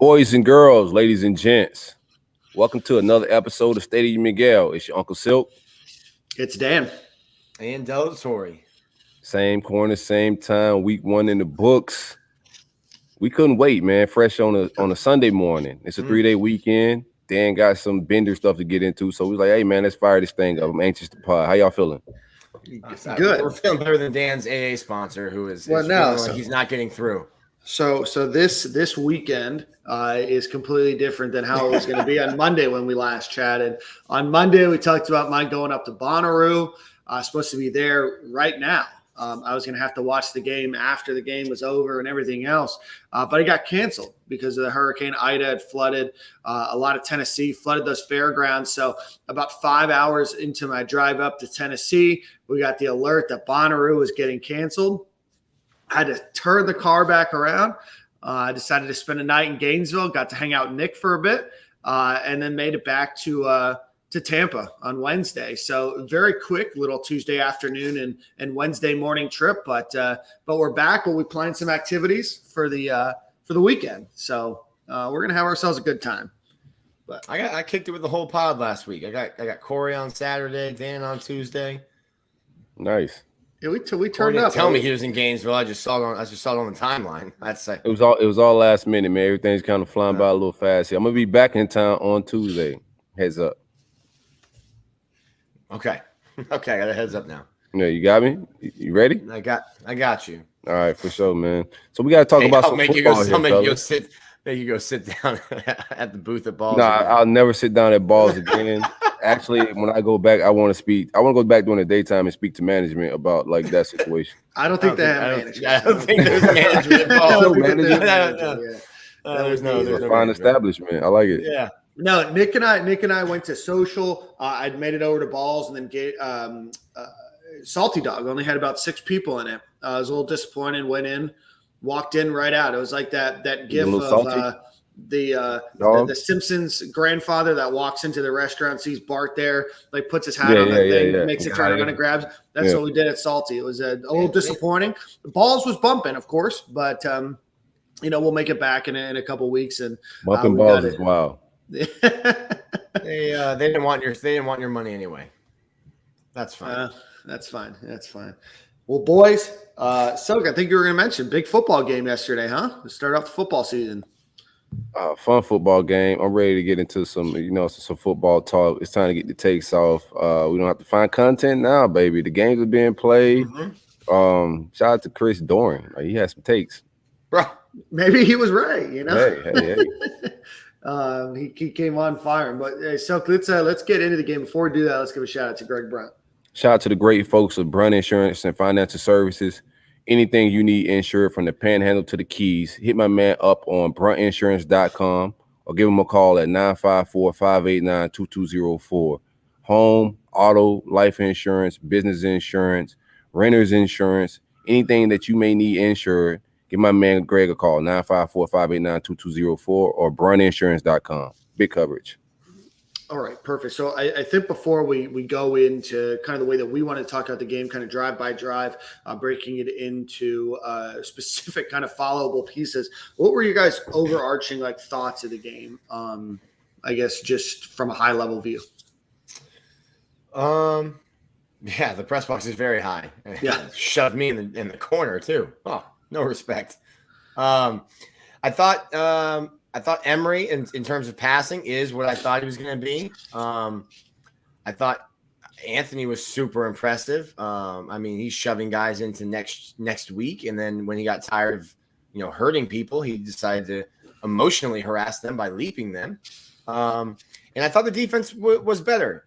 Boys and girls, ladies and gents, welcome to another episode of State of Miguel. It's your Uncle Silk. It's Dan. And Delatory. Same corner, same time, week one in the books. We couldn't wait, man. Fresh on a Sunday morning. It's a 3-day weekend. Dan got some Bender stuff to get into. So we was like, hey, man, let's fire this thing up. I'm anxious to pod. How y'all feeling? Good. We're feeling better than Dan's AA sponsor, who is like he's not getting through. So this weekend is completely different than how it was going to be on Monday when we last chatted. On Monday, we talked about mine going up to Bonnaroo. Supposed to be there right now. I was going to have to watch the game after the game was over and everything else. But it got canceled because of the Hurricane Ida had flooded a lot of Tennessee, flooded those fairgrounds. So about 5 hours into my drive up to Tennessee, we got the alert that Bonnaroo was getting canceled. I had to turn the car back around. I decided to spend a night in Gainesville, got to hang out with Nick for a bit, and then made it back to Tampa on Wednesday. So very quick little Tuesday afternoon and Wednesday morning trip, but we're back. We'll be planning some activities for the weekend. So we're gonna have ourselves a good time. But I kicked it with the whole pod last week. I got Corey on Saturday, Dan on Tuesday. Nice. Yeah, we turned Corey up. Didn't tell me he was in Gainesville. I just saw it on the timeline. That's like It was all last minute, man. Everything's kind of flying by a little fast here. I'm gonna be back in town on Tuesday. Heads up. Okay. I got a heads up now. Yeah, you got me? You ready? I got you. All right, for sure, man. So we got to talk about some football here, fellas. Make you go sit down at the booth at Balls. No, I'll never sit down at Balls again. Actually, when I go back, I want to speak. I want to go back during the daytime and speak to management about like that situation. I don't think they have management. I don't think there's management involved. There's no fine establishment. I like it. Yeah. No, Nick and I went to social. I'd made it over to Balls, and then Salty Dog only had about 6 people in it. I was a little disappointed. Went in, walked in, right out. It was like that gif of the Simpsons grandfather that walks into the restaurant, sees Bart there, like puts his hat on that thing, makes it turn around and grabs. That's what we did at Salty. It was a little disappointing. Balls was bumping, of course, but we'll make it back in a couple weeks. And bumping Balls is wild. They didn't want your money anyway. That's fine. That's fine. Well, boys, Soak, I think you were going to mention big football game yesterday, huh? To start off the football season. Fun football game. I'm ready to get into some football talk. It's time to get the takes off. We don't have to find content now, baby. The games are being played. Mm-hmm. Shout out to Chris Doran. He had some takes. Bro, maybe he was right, Hey. He came on fire. But so let's get into the game. Before we do that, let's give a shout out to Greg Brunt. Shout out to the great folks of Brunt Insurance and Financial Services. Anything you need insured from the Panhandle to the Keys, hit my man up on bruntinsurance.com or give him a call at 954-589-2204. Home, auto, life insurance, business insurance, renter's insurance, anything that you may need insured. Give my man Greg a call, 954-589-2204 or bruntinsurance.com. Big coverage. All right, perfect. So I think before we go into kind of the way that we want to talk about the game, kind of drive by drive, breaking it into specific kind of followable pieces, what were your guys' overarching thoughts of the game? I guess just from a high level view. Yeah, the press box is very high. Yeah, shoved me in the corner too. Oh. No respect. I thought Emery, in terms of passing, is what I thought he was going to be. I thought Anthony was super impressive. He's shoving guys into next week, and then when he got tired of hurting people, he decided to emotionally harass them by leaping them. And I thought the defense was better.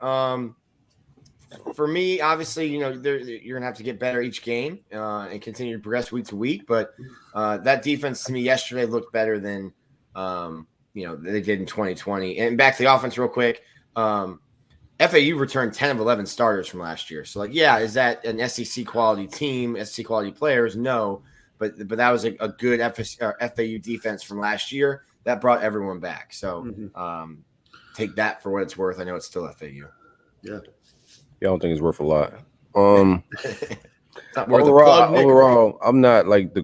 For me, obviously, you're going to have to get better each game and continue to progress week to week. But that defense to me yesterday looked better than, they did in 2020. And back to the offense real quick. FAU returned 10 of 11 starters from last year. So, is that an SEC quality team, SEC quality players? No. But that was a good FAU defense from last year. That brought everyone back. So take that for what it's worth. I know it's still FAU. Yeah. I don't think it's worth a lot. It's not worth overall, I'm not like the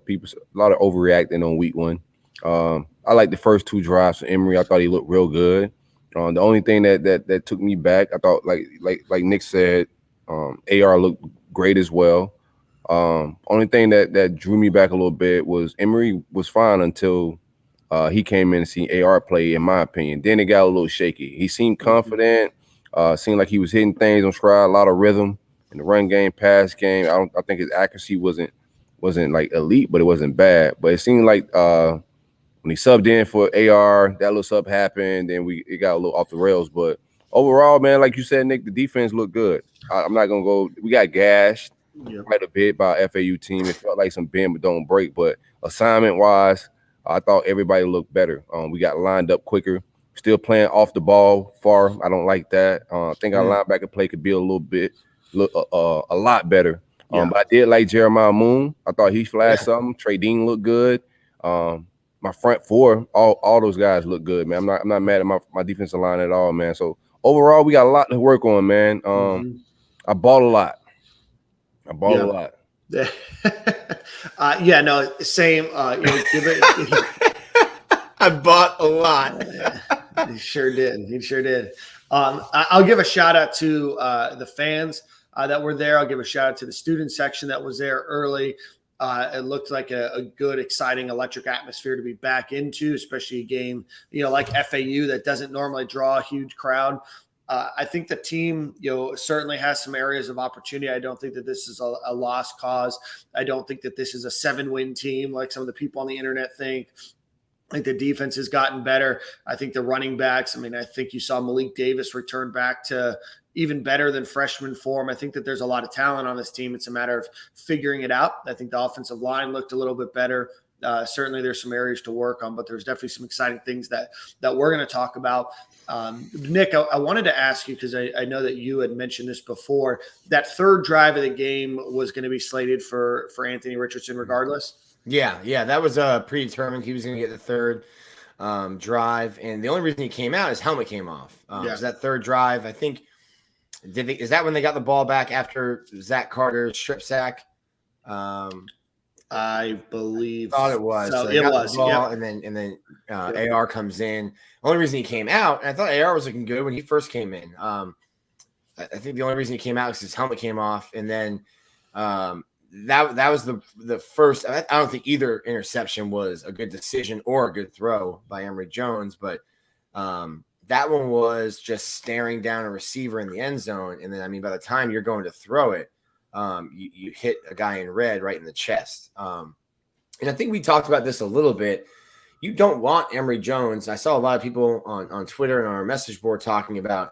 people. A lot of overreacting on week one. I like the first 2 drives from Emery. I thought he looked real good. The only thing that took me back, I thought like Nick said, AR looked great as well. Only thing that drew me back a little bit was Emery was fine until he came in and seen AR play, in my opinion. Then it got a little shaky. He seemed confident, seemed like he was hitting things on stride, a lot of rhythm in the run game, pass game. I think his accuracy wasn't like elite, but it wasn't bad. But it seemed like when he subbed in for AR, that little sub happened, then it got a little off the rails. But overall, man, like you said, Nick, the defense looked good. I'm not gonna go. We got gashed quite a bit by a FAU team. It felt like some bend but don't break. But assignment wise, I thought everybody looked better. We got lined up quicker. Still playing off the ball far. I don't like that. I think our linebacker play could be a lot better. But I did like Jeremiah Moon. I thought he flashed something. Trey Dean looked good. My front 4, all those guys look good, man. I'm not mad at my defensive line at all, man. So overall, we got a lot to work on, man. I bought a lot. A lot. No, same. Give it. I bought a lot. He sure did. I'll give a shout out to the fans that were there. I'll give a shout out to the student section that was there early. It looked like a good, exciting, electric atmosphere to be back into, especially a game, like FAU that doesn't normally draw a huge crowd. I think the team, certainly has some areas of opportunity. I don't think that this is a lost cause. I don't think that this is a 7-win team like some of the people on the internet think. I think the defense has gotten better. I think the running backs, I think you saw Malik Davis return back to even better than freshman form. I think that there's a lot of talent on this team. It's a matter of figuring it out. I think the offensive line looked a little bit better. Certainly there's some areas to work on, but there's definitely some exciting things that we're going to talk about. Nick, I wanted to ask you, because I know that you had mentioned this before, that third drive of the game was going to be slated for Anthony Richardson regardless. Yeah, that was predetermined. He was going to get the third drive, and the only reason he came out, his helmet came off. Was that third drive, I think, is that when they got the ball back after Zach Carter's strip sack? I believe. Thought it was. So it was. And then AR comes in. The only reason he came out, and I thought AR was looking good when he first came in. I think the only reason he came out is his helmet came off, and then that was the first. I don't think either interception was a good decision or a good throw by Emory Jones, but that one was just staring down a receiver in the end zone, and then by the time you're going to throw it, you hit a guy in red right in the chest. And I think we talked about this a little bit. You don't want Emory Jones. I saw a lot of people on Twitter and on our message board talking about,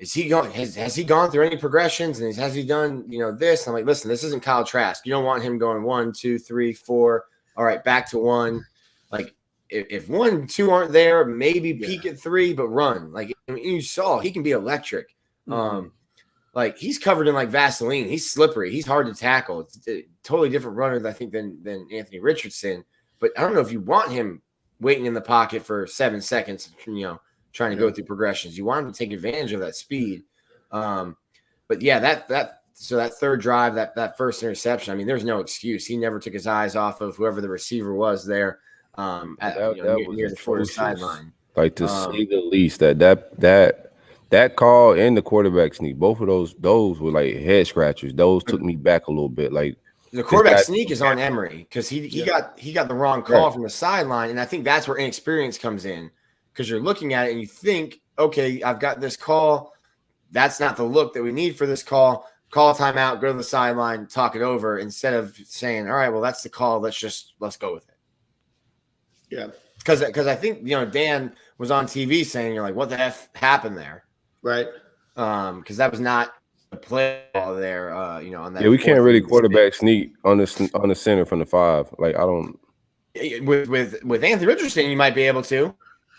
has he gone through any progressions, and has he done, this? I'm like, listen, this isn't Kyle Trask. You don't want him going 1, 2, 3, 4. All right, back to 1. Like, if 1, 2 aren't there, maybe peak at 3, but run. Like, you saw he can be electric. Like, he's covered in like Vaseline. He's slippery. He's hard to tackle. It's a totally different runner, I think, than Anthony Richardson. But I don't know if you want him waiting in the pocket for 7 seconds, trying to go through progressions. You want him to take advantage of that speed. But yeah, that third drive, that first interception, there's no excuse. He never took his eyes off of whoever the receiver was there near the Florida sideline. Like, to say the least, that call and the quarterback sneak, both of those were like head scratchers. Those took me back a little bit. Like, the quarterback sneak is on Emery, because he got the wrong call from the sideline, and I think that's where inexperience comes in, because you're looking at it and you think, okay, I've got this call. That's not the look that we need for this call. Call timeout, go to the sideline, talk it over, instead of saying, all right, well, that's the call. Let's go with it. Yeah. Because I think, Dan was on TV saying, you're like, what the F happened there? Right. Because that was not a play ball there, on that. Yeah, we can't really quarterback sneak on the center from the 5. Like, I don't. With Anthony Richardson, you might be able to.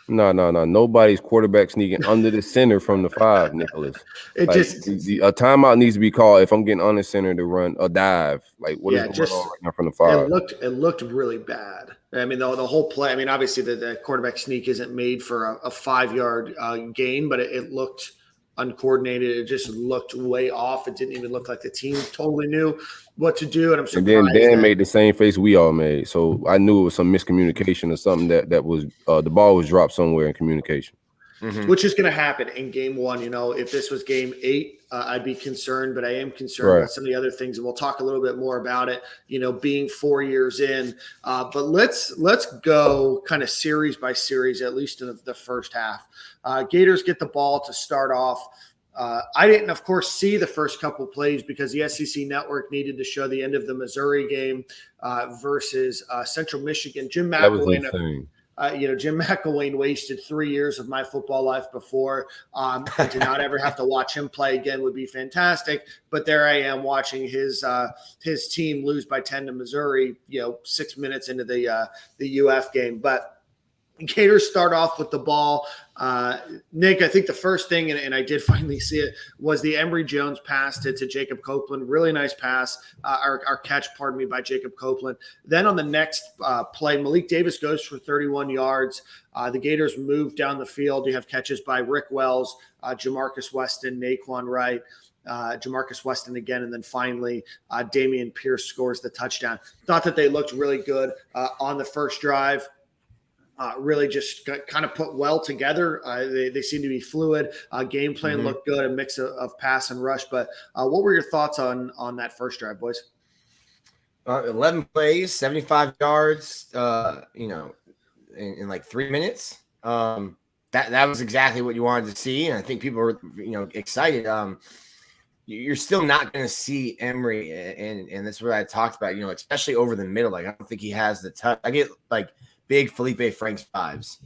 No. Nobody's quarterback sneaking under the center from the 5, Nicholas. A timeout needs to be called if I'm getting on the center to run a dive. Like, what is going on right now from the 5? It looked really bad. The whole play. Obviously the quarterback sneak isn't made for a 5-yard gain, but it looked uncoordinated. It just looked way off. It didn't even look like the team totally knew what to do. And I'm And then surprised Dan that made the same face we all made. So I knew it was some miscommunication or something that was the ball was dropped somewhere in communication. which is going to happen in game one. If this was game 8, I'd be concerned, but I am concerned Right. about some of the other things, and we'll talk a little bit more about it, being 4 years in. But let's go kind of series by series, at least in the first half. Gators get the ball to start off. I didn't, of course, see the first couple plays because the SEC Network needed to show the end of the Missouri game versus Central Michigan. Jim That was McElwain, insane. Jim McElwain wasted 3 years of my football life before, and to not ever have to watch him play again would be fantastic. But there I am watching his team lose by 10 to Missouri, 6 minutes into the UF game. But Gators start off with the ball. Nick, I think the first thing, and I did finally see it, was the Emory Jones pass to Jacob Copeland. Really nice pass, our catch, by Jacob Copeland. Then on the next play, Malik Davis goes for 31 yards. The Gators move down the field. You have catches by Rick Wells, Jamarcus Weston, Naquan Wright, Jamarcus Weston again, and then finally Dameon Pierce scores the touchdown. Thought that they looked really good on the first drive. Really just kind of put well together. They seem to be fluid. Game plan looked good, a mix of pass and rush. But what were your thoughts on that first drive, boys? 11 plays, 75 yards, in like 3 minutes. That was exactly what you wanted to see. And I think people were, excited. You're still not going to see Emery. And that's what I talked about, especially over the middle. Like, I don't think he has the touch. I get like big Felipe Franks vibes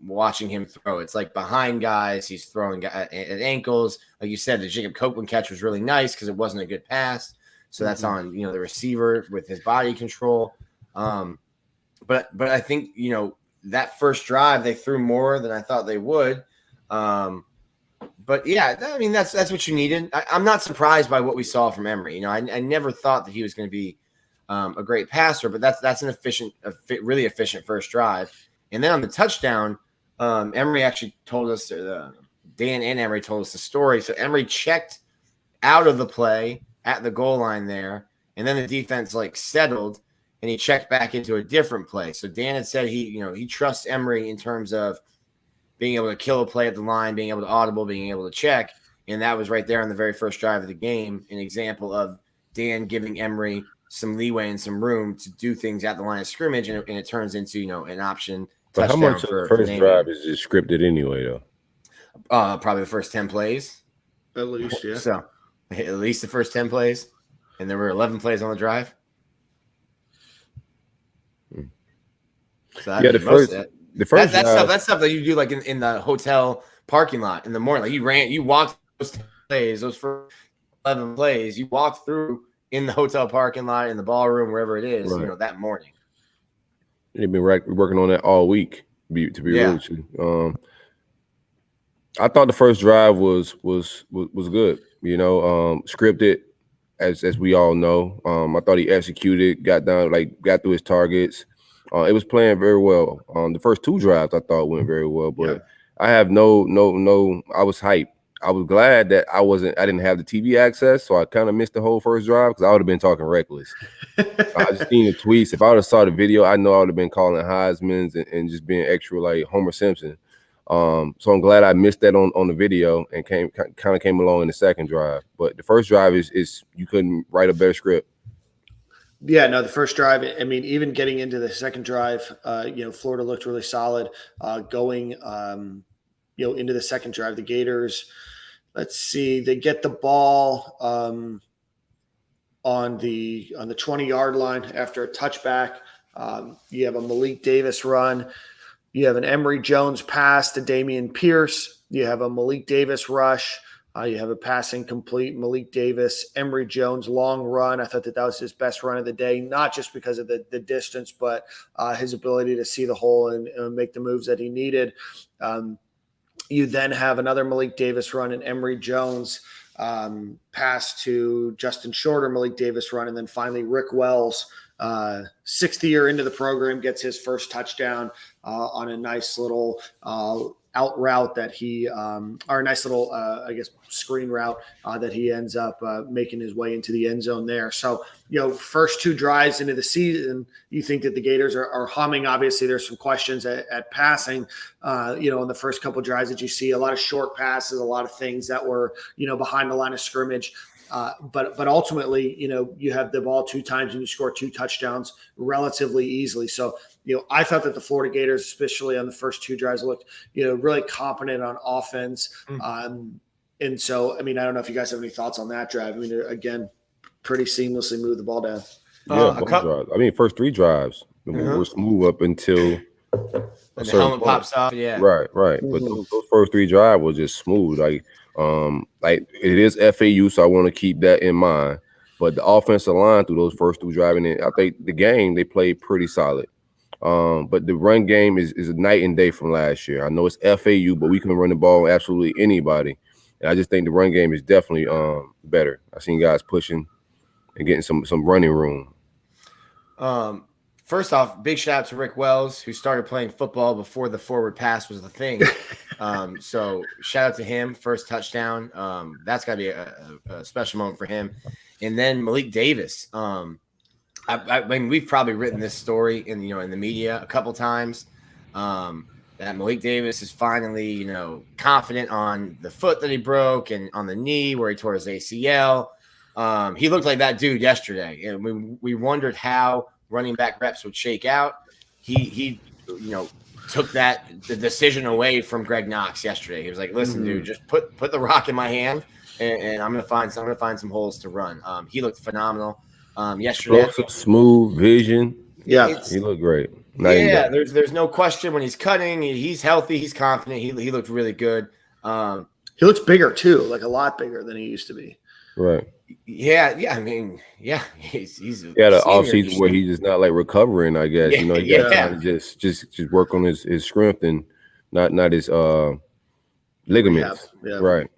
watching him throw. It's like behind guys. He's throwing at ankles. Like you said, the Jacob Copeland catch was really nice because it wasn't a good pass. So that's on, the receiver with his body control. But I think, that first drive, they threw more than I thought they would. But yeah, I mean, that's what you needed. I'm not surprised by what we saw from Emery. I never thought that he was going to be a great passer, but that's an really efficient first drive. And then on the touchdown, Emery actually told us, Dan and Emery told us the story. So Emery checked out of the play at the goal line there, and then the defense settled, and he checked back into a different play. So Dan had said he trusts Emery in terms of being able to kill a play at the line, being able to audible, being able to check, and that was right there on the very first drive of the game, an example of Dan giving Emery some leeway and some room to do things at the line of scrimmage, and it turns into an option But touchdown. how much of the first drive is just scripted anyway, though? Probably the first 10 plays. At least, yeah. So at least the first 10 plays, and there were 11 plays on the drive. So The first that's stuff that you do in the hotel parking lot in the morning. Like you walked those plays, those first 11 plays, you walked through in the hotel parking lot, in the ballroom, wherever it is, right. That morning. They've been working on that all week. To be real with you, I thought the first drive was good. Scripted, as we all know. I thought he executed, got through his targets. It was playing very well. The first 2 drives I thought went very well, but I have no. I was hyped. I was glad that I didn't have the TV access, so I kind of missed the whole first drive because I would have been talking reckless. I just seen the tweets. If I would have saw the video, I know I would have been calling Heisman's and just being extra like Homer Simpson. So I'm glad I missed that on the video and came along in the second drive. But the first drive is you couldn't write a better script. Yeah, no, the first drive, I mean, even getting into the second drive, Florida looked really solid going, into the second drive. The Gators, let's see, they get the ball on the 20-yard line after a touchback. You have a Malik Davis run. You have an Emory Jones pass to Dameon Pierce. You have a Malik Davis rush. You have a pass incomplete, Malik Davis, Emory Jones, long run. I thought that was his best run of the day, not just because of the distance, but his ability to see the hole and make the moves that he needed. You then have another Malik Davis run and Emory Jones pass to Justin Shorter, Malik Davis run, and then finally Rick Wells sixth year into the program, gets his first touchdown on a nice little out route that he, or a nice little, screen route that he ends up making his way into the end zone there. So, first 2 drives into the season, you think that the Gators are humming. Obviously, there's some questions at passing, in the first couple drives that you see. A lot of short passes, a lot of things that were, behind the line of scrimmage. But ultimately, you have the ball 2 times and you score 2 touchdowns relatively easily. So, I thought that the Florida Gators, especially on the first 2 drives, looked, really competent on offense. And so, I don't know if you guys have any thoughts on that drive. Again, pretty seamlessly moved the ball down. Yeah, drives. First 3 drives were smooth up until the helmet pops off. Yeah, right. But those first 3 drives were just smooth. Like it is FAU, so I want to keep that in mind. But the offensive line through those first 2 drives, and I think the game they played pretty solid. But the run game is a night and day from last year. I know it's FAU, but we can run the ball on absolutely anybody. And I just think the run game is definitely better. I've seen guys pushing and getting some running room. First off, big shout out to Rick Wells, who started playing football before the forward pass was the thing. So shout out to him, first touchdown. That's got to be a special moment for him. And then Malik Davis. I mean, we've probably written this story in the media a couple times. That Malik Davis is finally, confident on the foot that he broke and on the knee where he tore his ACL. He looked like that dude yesterday, and we wondered how running back reps would shake out. He took the decision away from Greg Knox yesterday. He was like, "Listen, dude, just put the rock in my hand, and I'm gonna find some holes to run." He looked phenomenal yesterday. Smooth vision. Yeah, he looked great. There's no question when he's cutting. He's healthy. He's confident. He looked really good. He looks bigger too, like a lot bigger than he used to be. Right. Yeah. I mean, he's the off season where he's just not like recovering. I guess he got to just work on his strength and not his ligaments. Yeah. Right.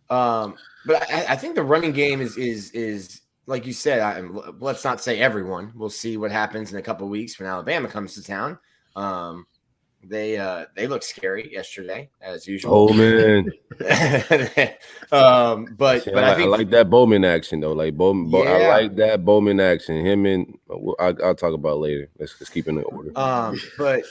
But I think the running game is like you said. Let's not say everyone. We'll see what happens in a couple of weeks when Alabama comes to town. They look scary yesterday as usual. Oh man. But I think I like that Bowman action though. Like Bowman, I like that Bowman action. Him and I'll talk about later. Let's just keep in the order. But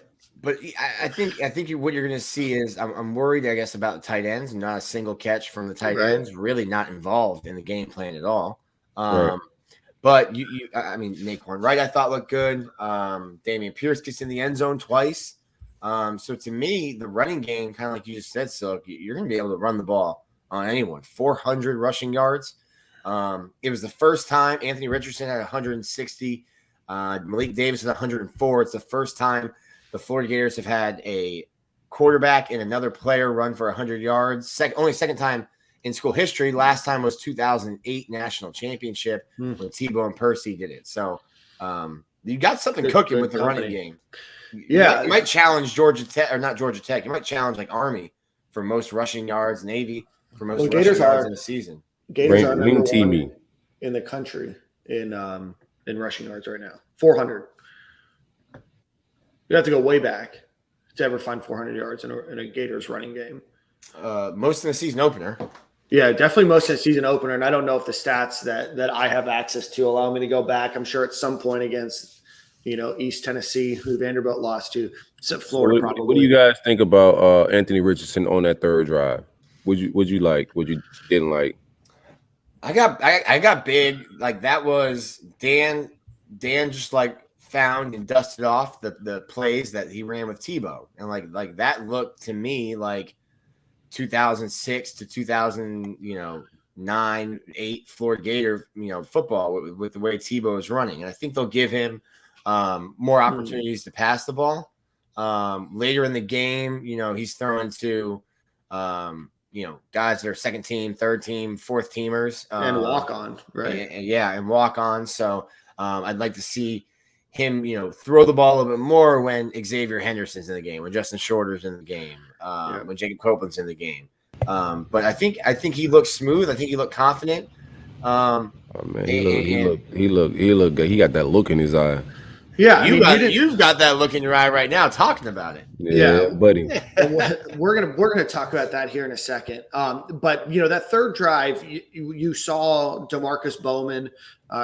I think what you're going to see is I'm worried, I guess, about the tight ends. Not a single catch from the tight ends. Really not involved in the game plan at all. But Naquan Wright I thought looked good. Damian Pierce gets in the end zone twice. So to me, the running game, kind of like you just said, Silk, you're going to be able to run the ball on anyone. 400 rushing yards. It was the first time Anthony Richardson had 160. Malik Davis had 104. It's the first time the Florida Gators have had a quarterback and another player run for 100 yards. Only second time in school history. Last time was 2008 national championship when Tebow and Percy did it. So you got something cooking with the running game. Yeah, you might challenge Georgia Tech, or not Georgia Tech. You might challenge like Army for most rushing yards, Navy for most rushing yards in the season. Gators are number one in the country in rushing yards right now. 400. You have to go way back to ever find 400 yards in a Gators running game. Most in the season opener. Yeah, definitely most in the season opener. And I don't know if the stats that I have access to allow me to go back. I'm sure at some point against East Tennessee, who Vanderbilt lost to, except Florida. Probably. What do you guys think about Anthony Richardson on that third drive? Would you like? Would you didn't like? I got big. Like that was Dan just like found and dusted off the plays that he ran with Tebow, and like that looked to me like 2006 to 2009, 8 Florida Gator football with the way Tebow is running, and I think they'll give him more opportunities to pass the ball. Later in the game, he's throwing to, guys that are second team, third team, fourth teamers. And walk on, right? And walk on. So I'd like to see him, throw the ball a little bit more when Xavier Henderson's in the game, when Justin Shorter's in the game, when Jacob Copeland's in the game. But I think he looked smooth. I think he looked confident. Oh man, he look good. He got that look in his eye. Yeah, I mean, you've got that look in your eye right now talking about it. Yeah, buddy. We're gonna talk about that here in a second. But that third drive, you saw DeMarcus Bowman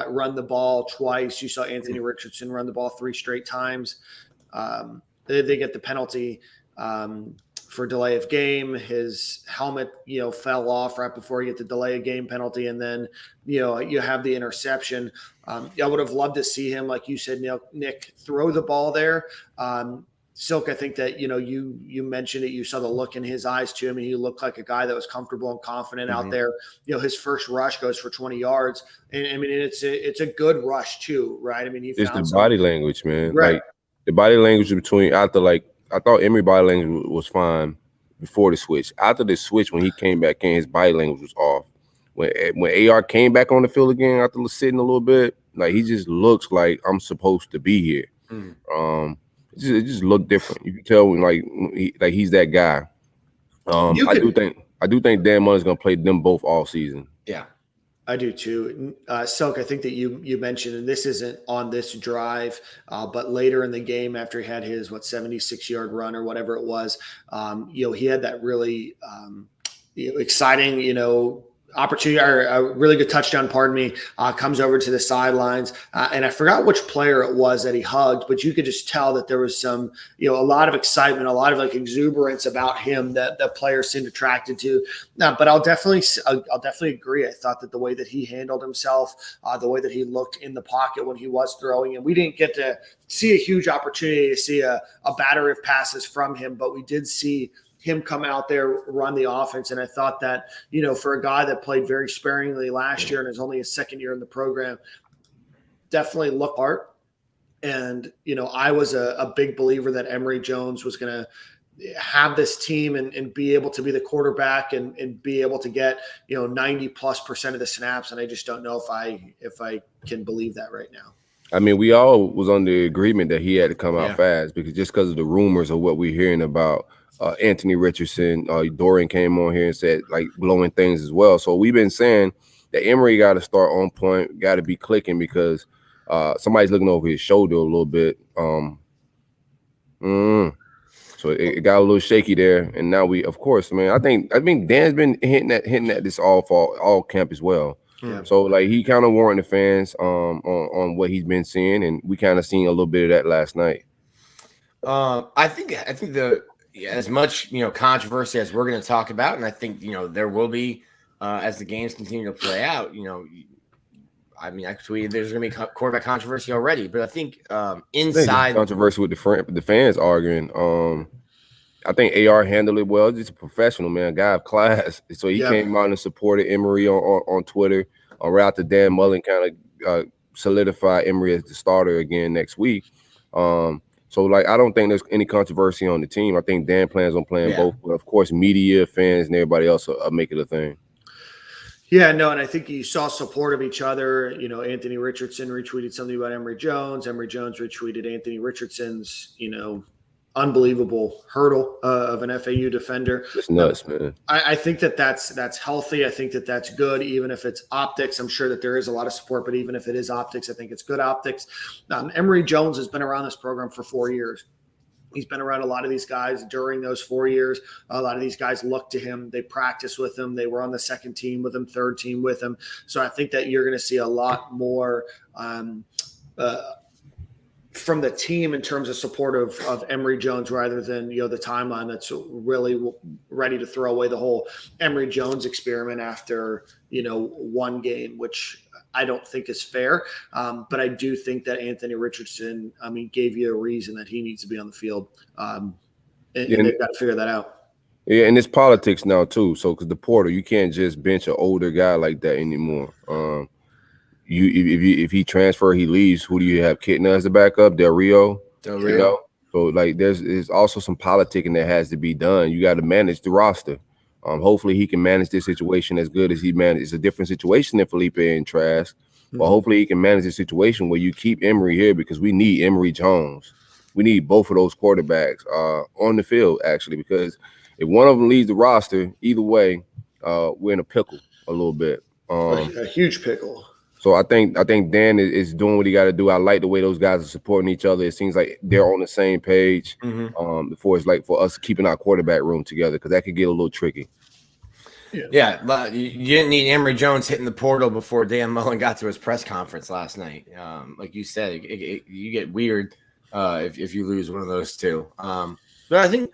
run the ball twice. You saw Anthony Richardson run the ball 3 straight times. They get the penalty for delay of game. His helmet, fell off right before you get the delay of game penalty, and then you have the interception. I would have loved to see him, like you said, Nick, throw the ball there. Silk, I think that you mentioned it. You saw the look in his eyes too. I mean, he looked like a guy that was comfortable and confident out there. His first rush goes for 20 yards, and I mean it's a good rush too, right? I mean, It's the body language, man. Right. Like the body language between after, like, I thought Emery body language was fine before the switch. After the switch, when he came back in, his body language was off. When AR came back on the field again after sitting a little bit, like, he just looks like I'm supposed to be here. It just looked different. You can tell when he's that guy. I do think Dan Mullen's gonna play them both all season. Yeah, I do too. Silk, I think that you mentioned, and this isn't on this drive, but later in the game after he had his 76-yard run or whatever it was, he had that really exciting opportunity, or a really good touchdown, comes over to the sidelines. And I forgot which player it was that he hugged, but you could just tell that there was some, a lot of excitement, a lot of exuberance about him that the players seemed attracted to. But I'll definitely agree. I thought that the way that he handled himself, the way that he looked in the pocket when he was throwing, and we didn't get to see a huge opportunity to see a battery of passes from him, but we did see him come out there, run the offense. And I thought that, for a guy that played very sparingly last year and is only his second year in the program, definitely looked part. And, I was a big believer that Emory Jones was going to have this team and be able to be the quarterback and be able to get, 90+% of the snaps. And I just don't know if I can believe that right now. I mean, we all was on the agreement that he had to come out fast, because of the rumors of what we're hearing about Anthony Richardson. Dorian came on here and said glowing things as well. So we've been saying that Emery got to start on point, got to be clicking, because somebody's looking over his shoulder a little bit. So it got a little shaky there, and now we, of course, man. I think Dan's been hitting at this all camp as well. Yeah. So he kind of warned the fans on what he's been seeing, and we kind of seen a little bit of that last night. I think as much controversy as we're going to talk about, and I think there will be as the games continue to play out. I mean, actually, there's going to be quarterback controversy already, but I think inside controversy with the fans arguing. I think AR handled it well. He's a professional, man, a guy of class. So he came out and supported Emery on Twitter. Right after Dan Mullen kind of solidified Emery as the starter again next week. So I don't think there's any controversy on the team. I think Dan plans on playing both, but of course, media, fans, and everybody else will make it a thing. Yeah, no, and I think you saw support of each other. Anthony Richardson retweeted something about Emory Jones. Emory Jones retweeted Anthony Richardson's, unbelievable hurdle of an FAU defender. It's nuts, man. I think that's healthy. I think that's good, even if it's optics. I'm sure that there is a lot of support, but even if it is optics, I think it's good optics. Emory Jones has been around this program for 4 years. He's been around a lot of these guys during those 4 years. A lot of these guys look to him. They practice with him. They were on the second team with him, third team with him. So I think that you're going to see a lot more from the team in terms of support of Emory Jones, rather than the timeline that's really ready to throw away the whole Emory Jones experiment after one game, which I don't think is fair. But I do think that Anthony Richardson, gave you a reason that he needs to be on the field, and they've got to figure that out. Yeah, and it's politics now too. So because the portal, you can't just bench an older guy like that anymore. If he transfer, he leaves. Who do you have? Kitna as the backup? Del Rio. So there's also some politicking that has to be done. You got to manage the roster. Hopefully he can manage this situation as good as he managed. It's a different situation than Felipe and Trask, but hopefully he can manage the situation where you keep Emery here, because we need Emory Jones. We need both of those quarterbacks on the field, actually, because if one of them leaves the roster, either way, we're in a pickle a little bit. A huge pickle. So I think Dan is doing what he got to do. I like the way those guys are supporting each other. It seems like they're on the same page. Before it's like for us keeping our quarterback room together, because that could get a little tricky. Yeah, you didn't need Emory Jones hitting the portal before Dan Mullen got to his press conference last night. Like you said, you get weird if you lose one of those two. But I think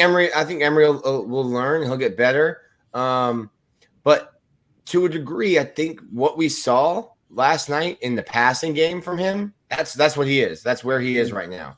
Emery will learn. He'll get better. But to a degree, I think what we saw last night in the passing game from him, that's what he is. That's where he is right now.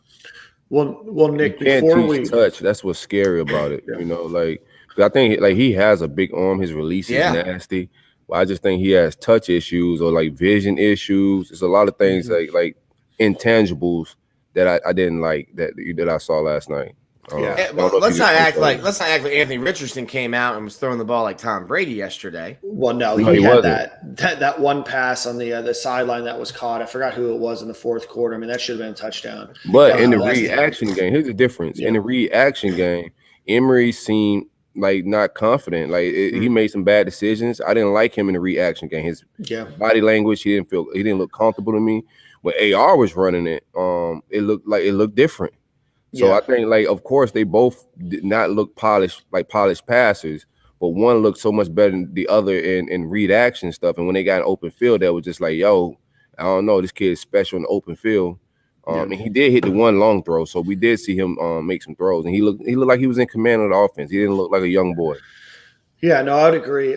Well, Nick, you can't teach touch. That's what's scary about it. You know, like I think like he has a big arm. His release is nasty. But I just think he has touch issues or like vision issues. There's a lot of things like intangibles that I didn't like that I saw last night. Let's not act like Anthony Richardson came out and was throwing the ball like Tom Brady yesterday. Well, no, he had that one pass on the sideline that was caught. I forgot who it was in the fourth quarter. I mean, that should have been a touchdown. But in the reaction game, here's the difference. In the reaction game, Emery seemed like not confident. Like he made some bad decisions. I didn't like him in the reaction game. His body language, he didn't look comfortable to me. When AR was running it, it looked different. So I think, like, of course, they both did not look polished passers, but one looked so much better than the other in read action stuff. And when they got an open field, that was just like, yo, I don't know, this kid is special in the open field. And he did hit the one long throw, so we did see him make some throws, and he looked like he was in command of the offense. He didn't look like a young boy. Yeah, no, I'd agree.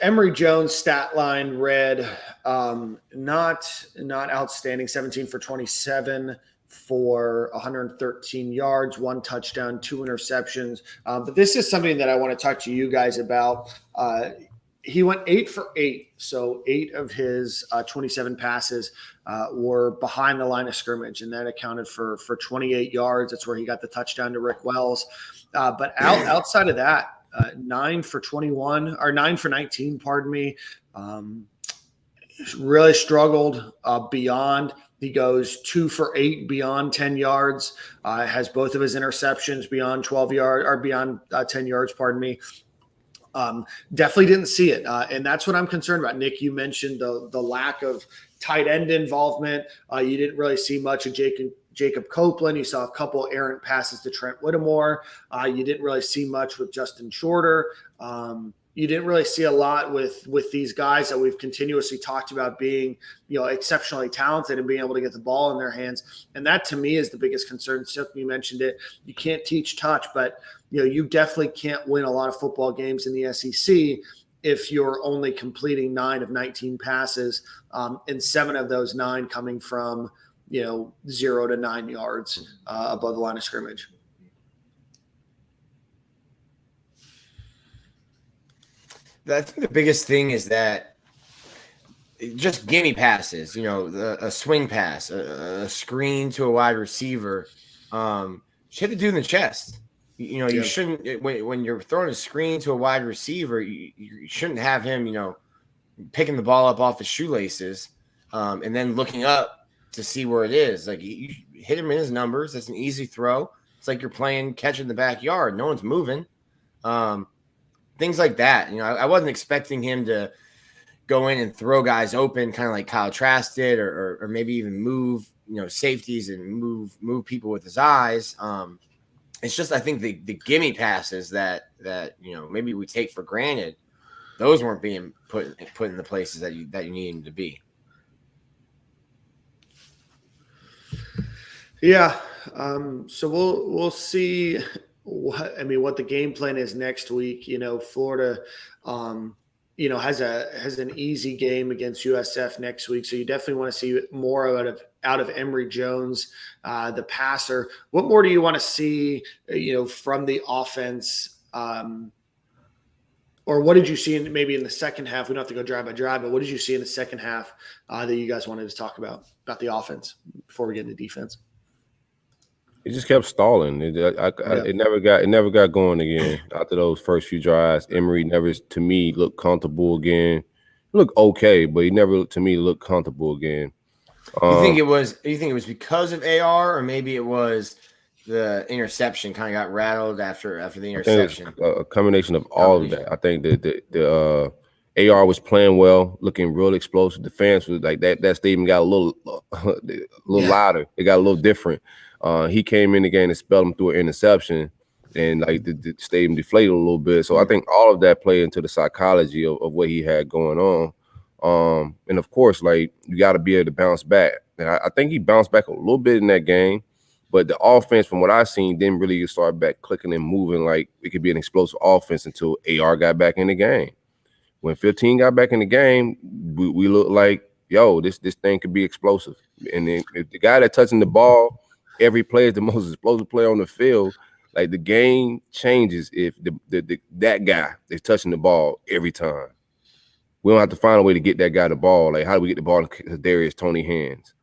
Emory Jones' stat line read not outstanding. 17 for 27. For 113 yards, 1 touchdown, 2 interceptions. But this is something that I want to talk to you guys about. He went 8 for 8. So 8 of his 27 passes were behind the line of scrimmage, and that accounted for 28 yards. That's where he got the touchdown to Rick Wells. But outside of that, 9 for 21 or 9 for 19, pardon me. Really struggled beyond. He goes 2 for 8 beyond 10 yards, has both of his interceptions beyond 12 yards or beyond 10 yards, pardon me. Definitely didn't see it. And that's what I'm concerned about. Nick, you mentioned the lack of tight end involvement. You didn't really see much of Jacob Copeland. You saw a couple errant passes to Trent Whittemore. You didn't really see much with Justin Shorter. You didn't really see a lot with these guys that we've continuously talked about being, exceptionally talented and being able to get the ball in their hands. And that to me is the biggest concern. Stephanie mentioned it. You can't teach touch, but you definitely can't win a lot of football games in the SEC if you're only completing 9 of 19 passes, and 7 of those 9 coming from 0 to 9 yards above the line of scrimmage. I think the biggest thing is that just gimme passes, a swing pass, a screen to a wide receiver, you hit the dude in the chest. You shouldn't, when you're throwing a screen to a wide receiver, you shouldn't have him, picking the ball up off his shoelaces and then looking up to see where it is. Like, you hit him in his numbers. That's an easy throw. It's like you're playing catch in the backyard. No one's moving. Things like that. I wasn't expecting him to go in and throw guys open, kind of like Kyle Trask did, or maybe even move, safeties and move people with his eyes. It's just, I think the gimme passes that maybe we take for granted, those weren't being put in the places that you need them to be. Yeah. So we'll see what the game plan is next week. Florida, has an easy game against USF next week. So you definitely want to see more out of Emory Jones, the passer. What more do you want to see, from the offense? Or what did you see maybe in the second half? We don't have to go drive by drive, but what did you see in the second half that you guys wanted to talk about the offense before we get into defense? It just kept stalling. It never got going again after those first few drives. Emery never, to me, looked comfortable again. Looked okay, but he never, to me, looked comfortable again. You think it was because of AR, or maybe it was the interception kind of got rattled after the interception? A combination of all of that. I think that the AR was playing well, looking real explosive. The fans was like that stadium got a little louder. It got a little different. He came in the game and spelled him through an interception, and like the stadium deflated a little bit. So I think all of that played into the psychology of what he had going on. And of course, like you got to be able to bounce back. And I think he bounced back a little bit in that game, but the offense, from what I seen, didn't really start back clicking and moving like it could be an explosive offense until AR got back in the game. When 15 got back in the game, we looked like, yo, this thing could be explosive. And then if the guy that's touching the ball every play is the most explosive player on the field, like the game changes if that guy is touching the ball every time. We don't have to find a way to get that guy the ball. Like, how do we get the ball in Kadarius Toney hands?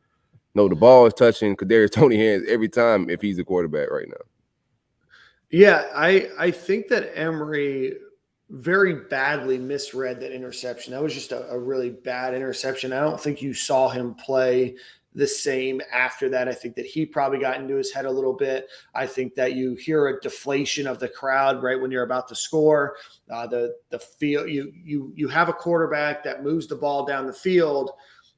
No, the ball is touching Kadarius Toney hands every time if he's the quarterback right now. Yeah, I think that Emery very badly misread that interception. That was just a really bad interception. I don't think you saw him play the same after that. I think that he probably got into his head a little bit. I think that you hear a deflation of the crowd right when you're about to score. The field, you have a quarterback that moves the ball down the field,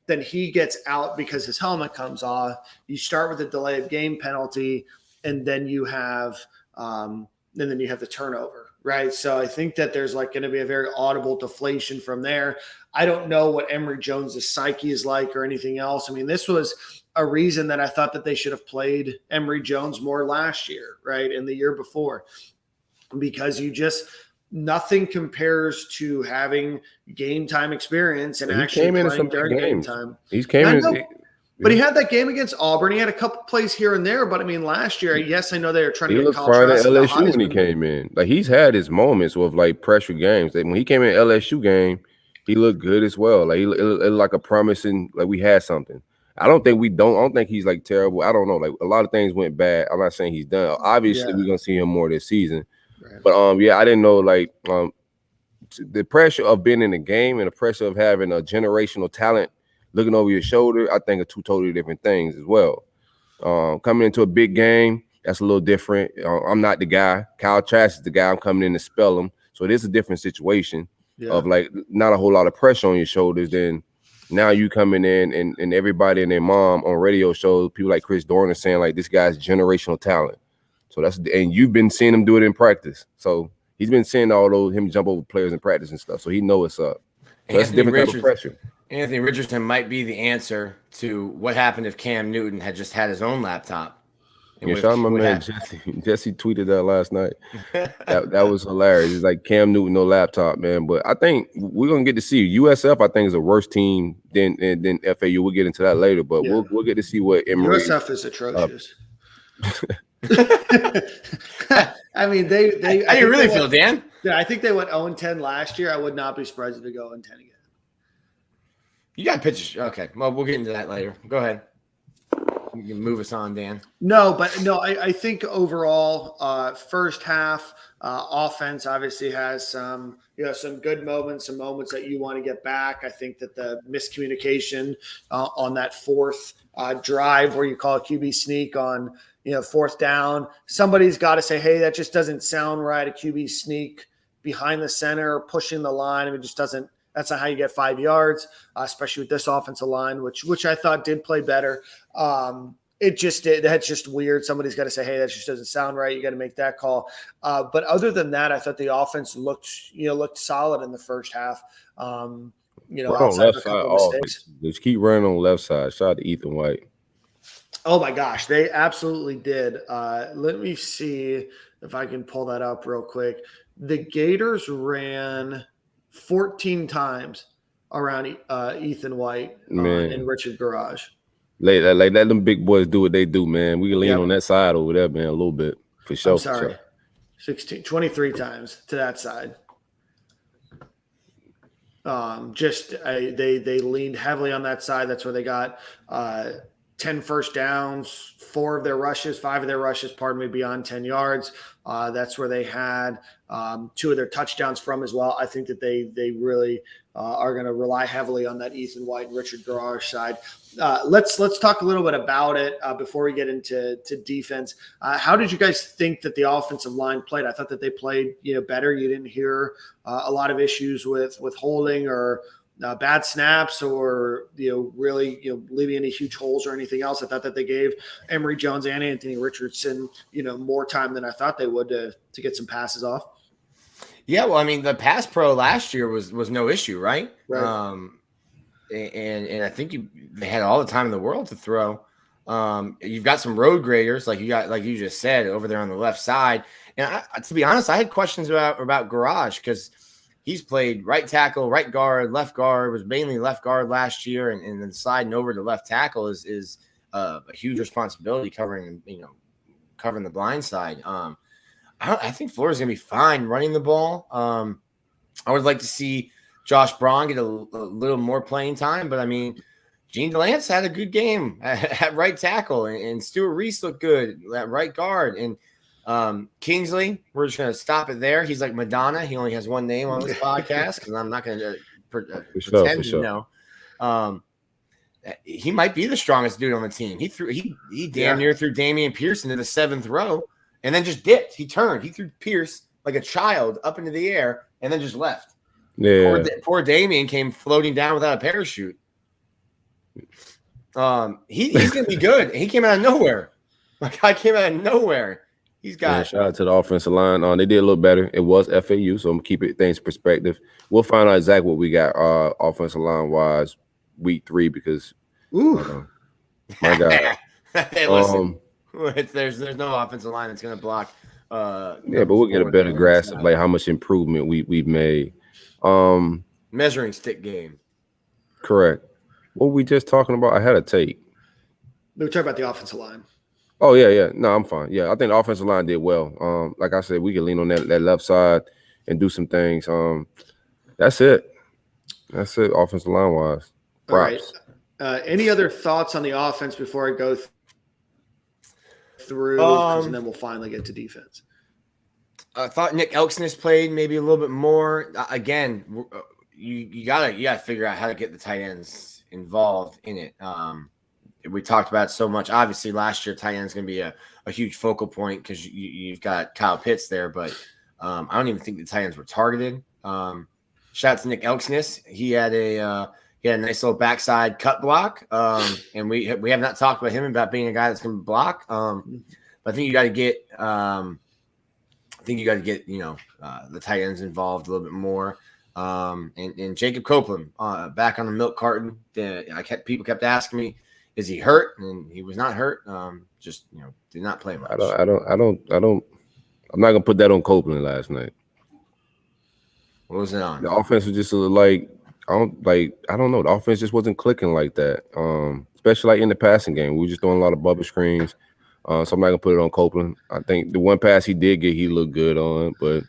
then he gets out because his helmet comes off. You start with a delay of game penalty, and then you have the turnover. Right. So I think that there's like going to be a very audible deflation from there. I don't know what Emory Jones' psyche is like or anything else. I mean, this was a reason that I thought that they should have played Emory Jones more last year, right, and the year before, because nothing compares to having game time experience and actually playing during game time. He's came in. But he had that game against Auburn. He had a couple plays here and there. But, I mean, last year, yes, I know they were trying to get college fine at LSU when he came in. Like, he's had his moments with, like, pressure games. Like, when he came in LSU game, he looked good as well. Like, it looked like a promising – like, we had something. I don't think he's, like, terrible. I don't know. Like, a lot of things went bad. I'm not saying he's done. Obviously, we're going to see him more this season. Right. But, I didn't know, like, the pressure of being in the game and the pressure of having a generational talent looking over your shoulder, I think are two totally different things as well. Coming into a big game, that's a little different. I'm not the guy. Kyle Trask is the guy. I'm coming in to spell him. So it is a different situation of like not a whole lot of pressure on your shoulders. Then now you coming in and everybody and their mom on radio shows, people like Chris Dorn are saying like this guy's generational talent. So and you've been seeing him do it in practice. So he's been seeing him jump over players in practice and stuff. So he knows what's up. So that's a different type of pressure. Anthony Richardson might be the answer to what happened if Cam Newton had just had his own laptop. Yeah, shout out my man Jesse tweeted that last night. that was hilarious. It's like Cam Newton, no laptop, man. But I think we're gonna get to see USF. I think is a worse team than FAU. We'll get into that later, but we'll get to see what Emery. USF is atrocious. I mean, they. How do you really feel, Dan? Yeah, I think they went 0-10 last year. I would not be surprised if they go 0-10 again. You got pitches. Okay. Well, we'll get into that later. Go ahead. You can move us on, Dan. I think overall, first half offense obviously has some good moments, some moments that you want to get back. I think that the miscommunication on that fourth drive where you call a QB sneak on, fourth down, somebody's got to say, hey, that just doesn't sound right. A QB sneak behind the center, pushing the line. I mean, it just doesn't. That's not how you get 5 yards, especially with this offensive line, which I thought did play better. That's just weird. Somebody's got to say, hey, that just doesn't sound right. You got to make that call. But other than that, I thought the offense looked solid in the first half. Outside of a couple mistakes. Just keep running on the left side. Shout out to Ethan White. Oh my gosh, they absolutely did. Let me see if I can pull that up real quick. The Gators ran 14 times around Ethan White in Richard Garage. Let them big boys do what they do, man. We can lean on that side over there, man, a little bit for sure. I'm sorry, 23 times to that side. They leaned heavily on that side. That's where they got 10 first downs, 5 of their rushes, beyond 10 yards. That's where they had 2 of their touchdowns from as well. I think that they really are going to rely heavily on that Ethan White and Richard Garage side. Let's talk a little bit about it before we get into defense. How did you guys think that the offensive line played? I thought that they played better. You didn't hear a lot of issues with holding or bad snaps or really leaving any huge holes or anything else. I thought that they gave Emory Jones and Anthony Richardson more time than I thought they would to get some passes off. Yeah, well, I mean, the pass pro last year was no issue, right? Right. And I think they had all the time in the world to throw. You've got some road graders, like you just said, over there on the left side. And to be honest, I had questions about Garage because he's played right tackle, right guard, left guard, was mainly left guard last year, and then sliding over to left tackle is a huge responsibility covering the blind side. I think Florida's gonna be fine running the ball. I would like to see Josh Braun get a little more playing time, but I mean, Gene DeLance had a good game at right tackle, and Stuart Reese looked good at right guard, and Kingsley, we're just going to stop it there. He's like Madonna. He only has one name on this podcast because I'm not going to pretend to know. He might be the strongest dude on the team. He damn near threw Damian Pierce into the 7th row and then just dipped. He turned. He threw Pierce like a child up into the air and then just left. Yeah. Poor Damian came floating down without a parachute. He's going to be good. He came out of nowhere. My guy came out of nowhere. He's got shout out to the offensive line. They did a little better. It was FAU, so I'm gonna keep it things perspective. We'll find out exactly what we got offensive line wise week 3 because my God. Hey, listen, there's no offensive line that's gonna block. But we'll get a better grasp of like how much improvement we've made. Measuring stick game. Correct. What were we just talking about? I had a tape. We were talking about the offensive line. Oh, yeah. No, I'm fine. Yeah, I think the offensive line did well. Like I said, we can lean on that left side and do some things. That's it. Offensive line wise. Props. All right. Any other thoughts on the offense before I go through, and then we'll finally get to defense? I thought Nick Elksnis played maybe a little bit more. Again, you gotta figure out how to get the tight ends involved in it. We talked about it so much. Obviously, last year tight end is going to be a huge focal point because you've got Kyle Pitts there, but I don't even think the tight ends were targeted. Shout out to Nick Elksnis. He had a nice little backside cut block, and we have not talked about him about being a guy that's going to block. But I think you got to get the tight ends involved a little bit more. And Jacob Copeland back on the milk carton. People kept asking me, is he hurt? And he was not hurt. Did not play much. I'm not gonna put that on Copeland last night. What was it on? The offense was just like I don't know. The offense just wasn't clicking like that. Especially like in the passing game, we were just doing a lot of bubble screens. So I'm not gonna put it on Copeland. I think the one pass he did get, he looked good on. But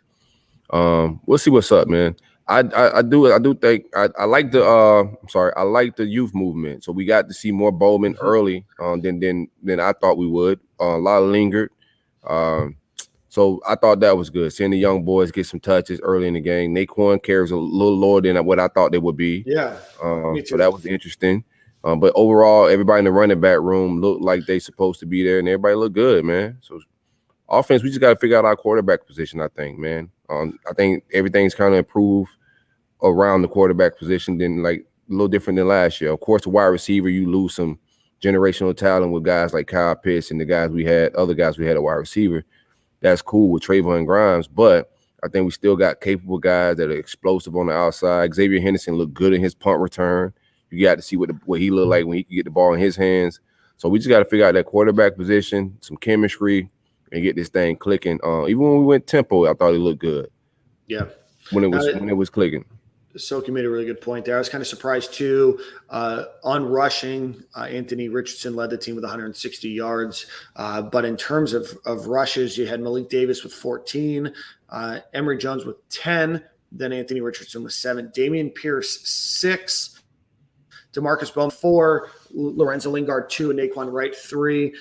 we'll see what's up, man. I do think I like the youth movement. So we got to see more Bowman early than I thought we would. A lot lingered. So I thought that was good. Seeing the young boys get some touches early in the game. Naquan carries a little lower than what I thought they would be. Yeah. So that was interesting. But overall, everybody in the running back room looked like they supposed to be there, and everybody looked good, man. So offense, we just got to figure out our quarterback position, I think, man. I think everything's kind of improved around the quarterback position than like a little different than last year. Of course, the wide receiver, you lose some generational talent with guys like Kyle Pitts and other guys we had at wide receiver. That's cool with Trayvon Grimes, but I think we still got capable guys that are explosive on the outside. Xavier Henderson looked good in his punt return. You got to see what he looked like when he could get the ball in his hands. So we just got to figure out that quarterback position, some chemistry, and get this thing clicking. Even when we went tempo, I thought it looked good. Yeah, when it was clicking. Soki made a really good point there. I was kind of surprised too. On rushing, Anthony Richardson led the team with 160 yards. But in terms of rushes, you had Malik Davis with 14, Emory Jones with 10, then Anthony Richardson with 7, Damian Pierce 6, DeMarcus Bowman 4, Lorenzo Lingard 2, and Naquan Wright 3.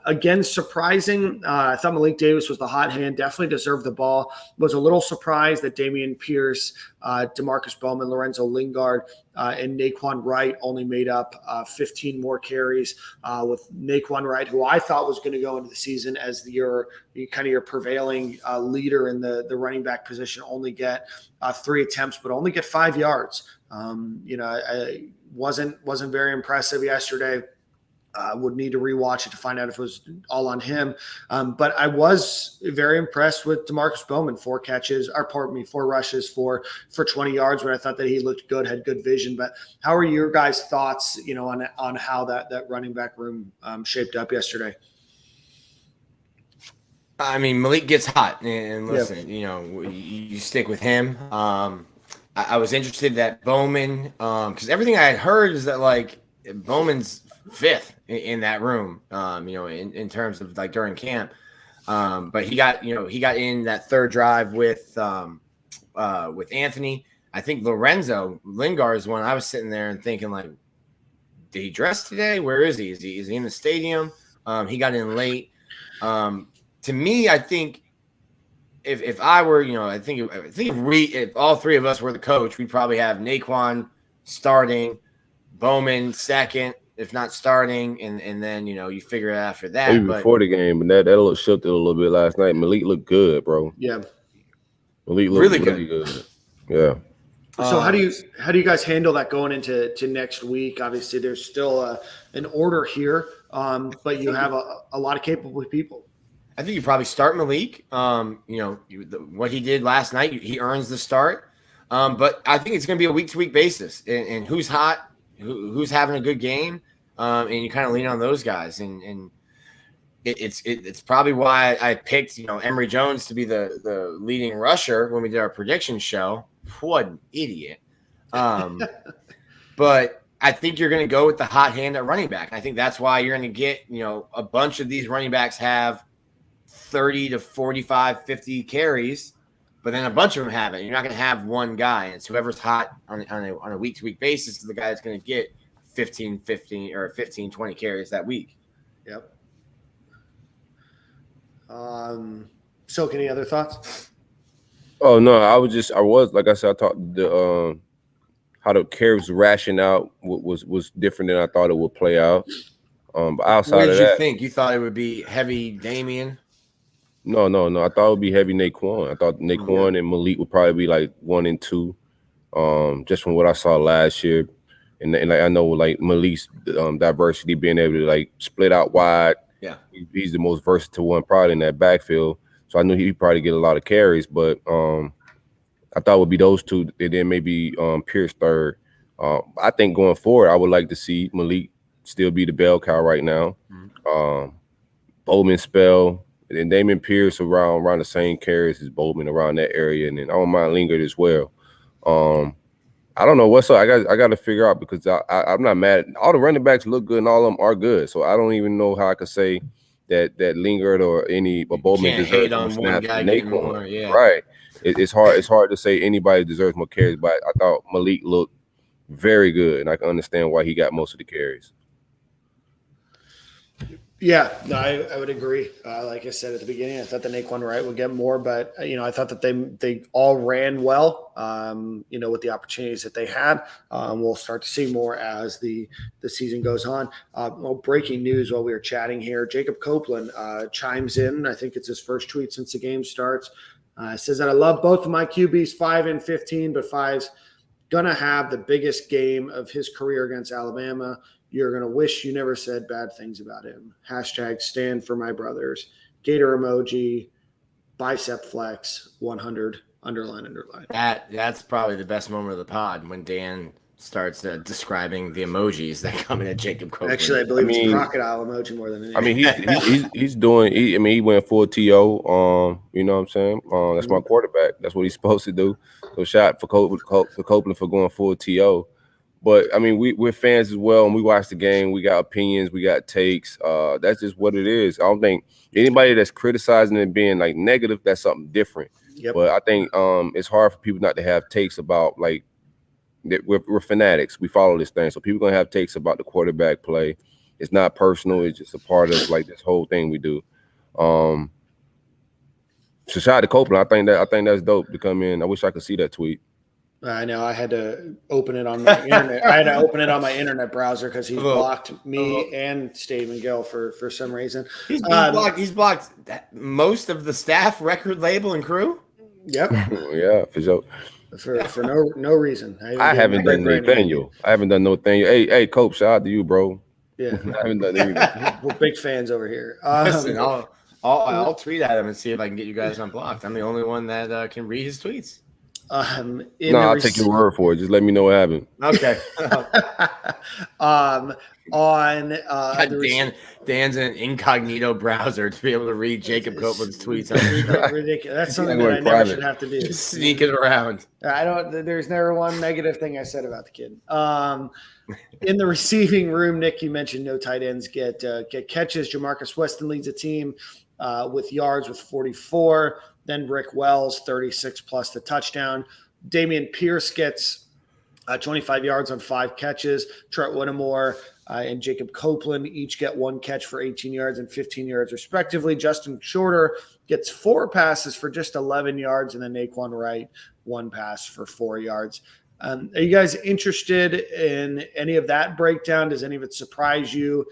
Again, surprising. I thought Malik Davis was the hot hand, definitely deserved the ball. Was a little surprised that Damian Pierce, DeMarcus Bowman, Lorenzo Lingard, and Naquan Wright only made up 15 more carries, with Naquan Wright, who I thought was going to go into the season as your prevailing leader in the running back position, only get 3 attempts, but only get 5 yards. I wasn't very impressive yesterday. Would need to rewatch it to find out if it was all on him. But I was very impressed with DeMarcus Bowman, 4 rushes for 20 yards, where I thought that he looked good, had good vision. But how are your guys' thoughts, on how that running back room shaped up yesterday? I mean, Malik gets hot, and listen, you stick with him. I was interested that Bowman, because everything I had heard is that like Bowman's 5th in that room, in terms of like during camp. But he got in that 3rd drive with Anthony. I think Lorenzo Lingard is one I was sitting there and thinking like, did he dress today? Where is he? Is he in the stadium? He got in late. To me, I think if I were, I think if all 3 of us were the coach, we'd probably have Naquan starting, Bowman second, if not starting, and then you figure it after that. Maybe before the game, but that looked shifted a little bit last night. Malik looked good, bro. Yeah, Malik looked really good. Yeah. So how do you guys handle that going into next week? Obviously, there's still an order here, but you have a lot of capable people. I think you probably start Malik. What he did last night, he earns the start. But I think it's going to be a week-to-week basis, and who's hot, who's having a good game, and you kind of lean on those guys. And it's probably why I picked Emory Jones to be the leading rusher when we did our prediction show. What an idiot! But I think you're going to go with the hot hand at running back. I think that's why you're going to get a bunch of these running backs have 30 to 45, 50 carries, but then a bunch of them haven't. You're not going to have one guy. It's whoever's hot on a week-to-week basis is the guy that's going to get 15, 20 carries that week. Yep. So, any other thoughts? Oh no, I was like I said, I thought the how the carries ration out was different than I thought it would play out. But outside of that, what did you think? You thought it would be heavy Damian? No. I thought it would be heavy Naquan. I thought Naquan and Malik would probably be like 1 and 2, just from what I saw last year. And like I know like Malik's diversity, being able to like split out wide. Yeah, he's the most versatile one probably in that backfield. So I knew he'd probably get a lot of carries, but I thought it would be those 2, and then maybe Pierce 3rd. I think going forward, I would like to see Malik still be the bell cow right now. Bowman spell. And then Damian Pierce around the same carries as Bowman around that area, and then I don't mind Lingard as well. I don't know what's up. I got to figure out, because I'm not mad. All the running backs look good and all of them are good, so I don't even know how I could say that Lingard or Bowman deserves more snaps than Naquan. Yeah. Right. It's hard to say anybody deserves more carries, but I thought Malik looked very good, and I can understand why he got most of the carries. Yeah, no, I would agree. Like I said at the beginning, I thought that Naquan Wright would get more, but I thought that they all ran well. With the opportunities that they had, we'll start to see more as the season goes on. Breaking news while we were chatting here: Jacob Copeland chimes in. I think it's his first tweet since the game starts. Says that I love both of my QBs, 5 and 15, but 5's gonna have the biggest game of his career against Alabama. You're going to wish you never said bad things about him. # stand for my brothers. Gator emoji, bicep flex, 100, underline. That's probably the best moment of the pod, when Dan starts describing the emojis that come in at Jacob Copeland. Actually, I believe it's a crocodile emoji more than anything. I mean, he's doing. He went full TO. You know what I'm saying? That's my quarterback. That's what he's supposed to do. So shout for Copeland for going full TO. But I mean, we're fans as well, and we watch the game. We got opinions, we got takes. That's just what it is. I don't think anybody that's criticizing and being like negative, that's something different. Yep. But I think it's hard for people not to have takes about, like, we're fanatics. We follow this thing. So people gonna have takes about the quarterback play. It's not personal. It's just a part of like this whole thing we do. So shout out to Copeland. I think that's dope to come in. I wish I could see that tweet. I know. I had to open it on my internet. I had to open it on my internet browser because he's blocked me and Steve and Gale for some reason. He's blocked most of the staff, record label, and crew. Yep. Yeah, for sure. For no reason. I haven't done Nathaniel. I haven't done Nathaniel. Hey, Cope, shout out to you, bro. Yeah. I haven't done anything. We're big fans over here. Listen, I'll tweet at him and see if I can get you guys unblocked. I'm the only one that can read his tweets. I'll take your word for it. Just let me know what happened. Okay. Dan's in an incognito browser to be able to read Jacob Copeland's tweets. Ridiculous. That's something that I never should have to do. Just sneaking around. There's never one negative thing I said about the kid. In the receiving room, Nick, you mentioned no tight ends get catches. Jamarcus Weston leads the team with yards with 44. Then Rick Wells, 36 plus the touchdown. Damian Pierce gets 25 yards on 5 catches. Trent Whittemore and Jacob Copeland each get 1 catch for 18 yards and 15 yards respectively. Justin Shorter gets 4 passes for just 11 yards, and then Naquan Wright 1 pass for 4 yards. Are you guys interested in any of that breakdown? Does any of it surprise you?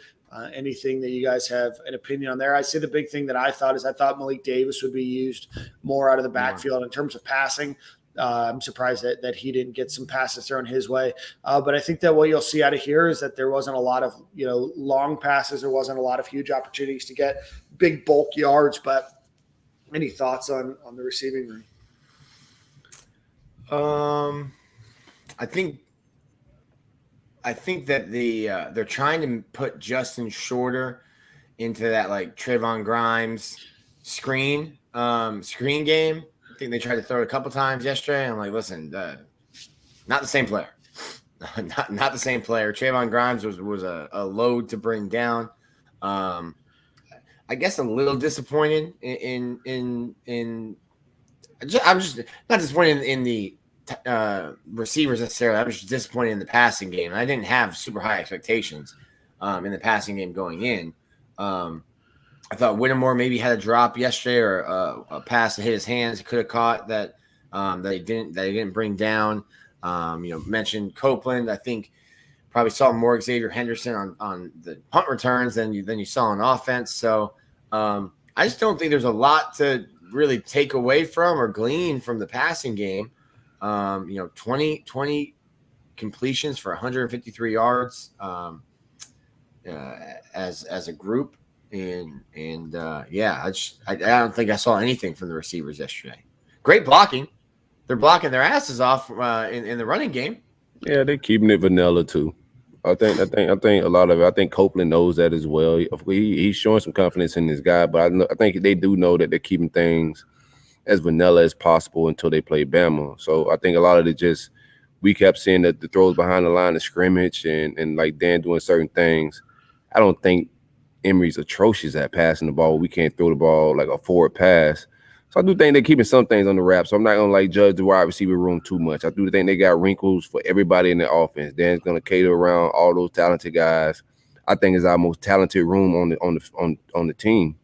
Anything that you guys have an opinion on there? I say the big thing that I thought Malik Davis would be used more out of the backfield in terms of passing. I'm surprised that he didn't get some passes thrown his way. But I think that what you'll see out of here is that there wasn't a lot of long passes. There wasn't a lot of huge opportunities to get big bulk yards. But any thoughts on the receiving room? I think that they're trying to put Justin Shorter into that like Trayvon Grimes screen game. I think they tried to throw it a couple times yesterday. I'm like, listen, not the same player, not the same player. Trayvon Grimes was a load to bring down. I guess a little disappointed in I'm just not disappointed in the receivers necessarily. I was just disappointed in the passing game. I didn't have super high expectations in the passing game going in. I thought Whittemore maybe had a drop yesterday or a pass that hit his hands. He could have caught that he didn't bring down. Mentioned Copeland. I think probably saw more Xavier Henderson on the punt returns than you saw on offense. So I just don't think there's a lot to really take away from or glean from the passing game. 20 completions for 153 yards as a group. I don't think I saw anything from the receivers yesterday. Great blocking. They're blocking their asses off in the running game. Yeah, they're keeping it vanilla too. I think a lot of it. I think Copeland knows that as well. He's showing some confidence in this guy, but I think they do know that they're keeping things as vanilla as possible until they play Bama. So I think a lot of it just we kept seeing that the throws behind the line of scrimmage and like Dan doing certain things. I don't think Emery's atrocious at passing the ball. We can't throw the ball like a forward pass. So I do think they're keeping some things on the wrap. So I'm not gonna judge the wide receiver room too much. I do think they got wrinkles for everybody in the offense. Dan's gonna cater around all those talented guys. I think it's our most talented room on the team,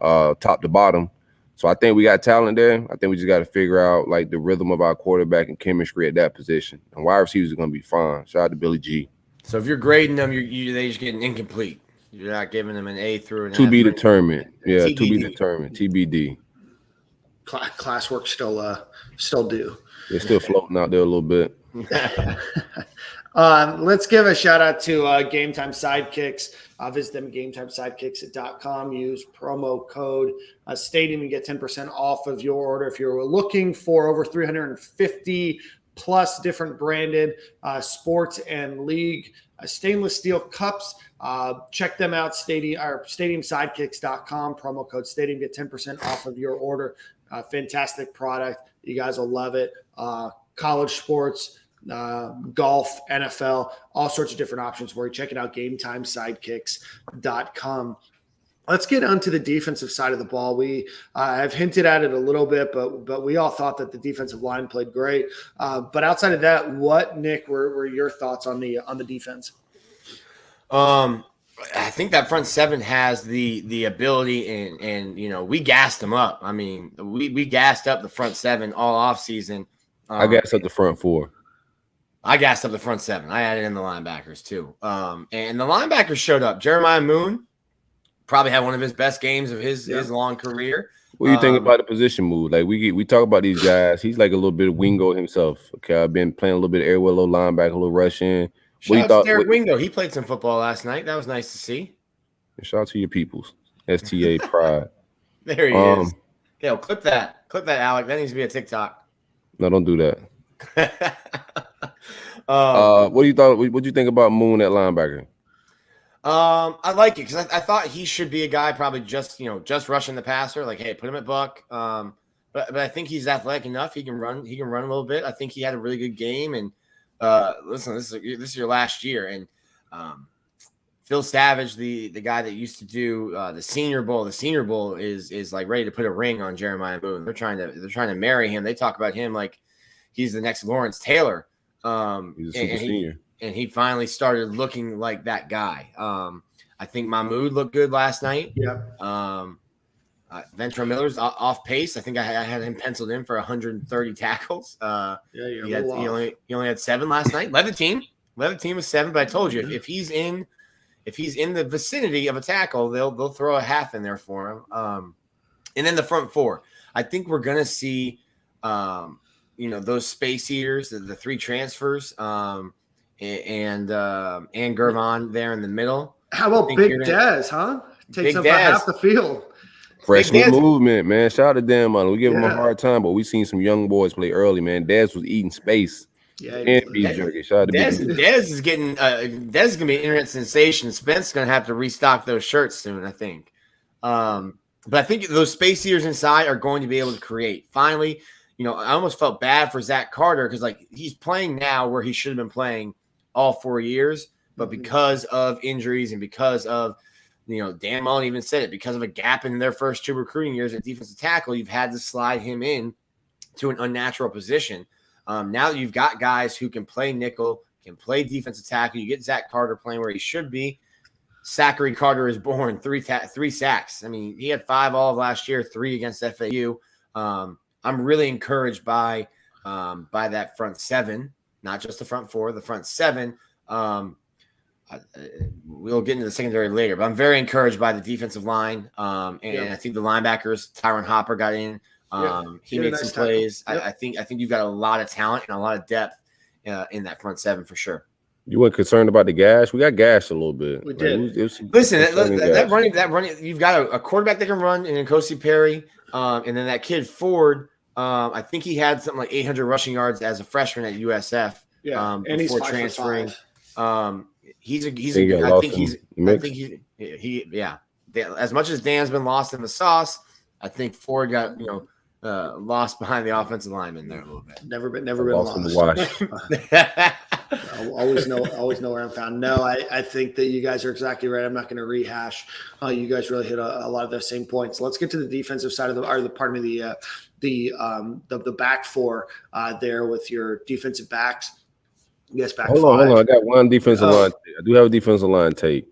top to bottom. So I think we got talent there. I think we just got to figure out like the rhythm of our quarterback and chemistry at that position. And wide receivers are going to be fine. Shout out to Billy G. So if you're grading them, they just get an incomplete. You're not giving them an A through an to F. be determined. Yeah, TBD. to be determined. TBD. Classwork still due. They're still floating out there a little bit. Let's give a shout out to Game Time Sidekicks. Visit them at GameTimeSidekicks.com. Use promo code Stadium and get 10% off of your order. If you're looking for over 350 plus different branded sports and league stainless steel cups, check them out. StadiumSidekicks.com. Promo code Stadium, get 10% off of your order. Fantastic product. You guys will love it. College sports, golf, NFL, all sorts of different options for you. Check it out, GameTimeSidekicks.com. Let's get onto the defensive side of the ball. I've hinted at it a little bit, but we all thought that the defensive line played great. But outside of that, Nick, were your thoughts on the defense? I think that front seven has the ability, and we gassed them up. I mean, we gassed up the front seven all off season. I gassed up the front four. I gassed up the front seven. I added in the linebackers too. And the linebackers showed up. Jeremiah Moon probably had one of his best games of his long career. What do you think about the position move? Like we talk about these guys. He's like a little bit of Wingo himself. Okay, I've been playing a little bit of everywhere, a little linebacker, a little rushing. Shout out to Derek Wingo. He played some football last night. That was nice to see. Shout out to your peoples. STA Pride. There he is. Gale, clip that. Clip that, Alec. That needs to be a TikTok. No, don't do that. What do you thought? What do you think about Moon at linebacker? I like it because I thought he should be a guy probably just rushing the passer. Like, hey, put him at buck. But I think he's athletic enough. He can run. He can run a little bit. I think he had a really good game. And listen, this is your last year. And Phil Savage, the guy that used to do the Senior Bowl. The Senior Bowl is like ready to put a ring on Jeremiah Moon. They're trying to marry him. They talk about him like he's the next Lawrence Taylor. He's a super senior. And he finally started looking like that guy. I think Mahmoud looked good last night. Yeah. Ventrell Miller's off pace. I think I had him penciled in for 130 tackles. He only had 7 last night. Led the team with 7. But I told you, if he's in the vicinity of a tackle, they'll throw a half in there for him. And then the front four, I think we're gonna see, those space eaters, the 3 transfers, and Gervon there in the middle. How about Big Dez, huh? Takes up half the field. Freshman movement, man. Shout out to Dan Mullen. We give him a hard time, but we seen some young boys play early, man. Dez was eating space. Yeah, and beef jerky. Shout out to Dez is getting Dez is gonna be an internet sensation. Spence is gonna have to restock those shirts soon, I think. But I think those space eaters inside are going to be able to create. Finally, I almost felt bad for Zach Carter because he's playing now where he should have been playing all 4 years, but because of injuries and because of Dan Mullen even said it, because of a gap in their first 2 recruiting years at defensive tackle, you've had to slide him in to an unnatural position. Now that you've got guys who can play nickel, can play defensive tackle, you get Zach Carter playing where he should be. Zachary Carter is born 3 sacks. I mean, he had 5 all of last year, 3 against FAU. I'm really encouraged by that front 7, not just the front 4, the front 7. We'll get into the secondary later, but I'm very encouraged by the defensive line. And I think the linebackers, Tyron Hopper got in. He made some plays. I think you've got a lot of talent and a lot of depth in that front 7 for sure. You weren't concerned about the gash? We got gashed a little bit. We did. Listen, that running, you've got a quarterback that can run in Nkosi Perry, and then that kid Ford. I think he had something like 800 rushing yards as a freshman at USF. Yeah, and before he's transferring. He's a as much as Dan's been lost in the sauce, I think Ford got lost behind the offensive lineman there a little bit. Never been lost. Always know where I'm found. No, I think that you guys are exactly right. I'm not going to rehash. You guys really hit a lot of those same points. Let's get to the defensive side of the back 4 there with your defensive backs. Yes, back 5. Hold on. I got one defensive line. I do have a defensive line tape.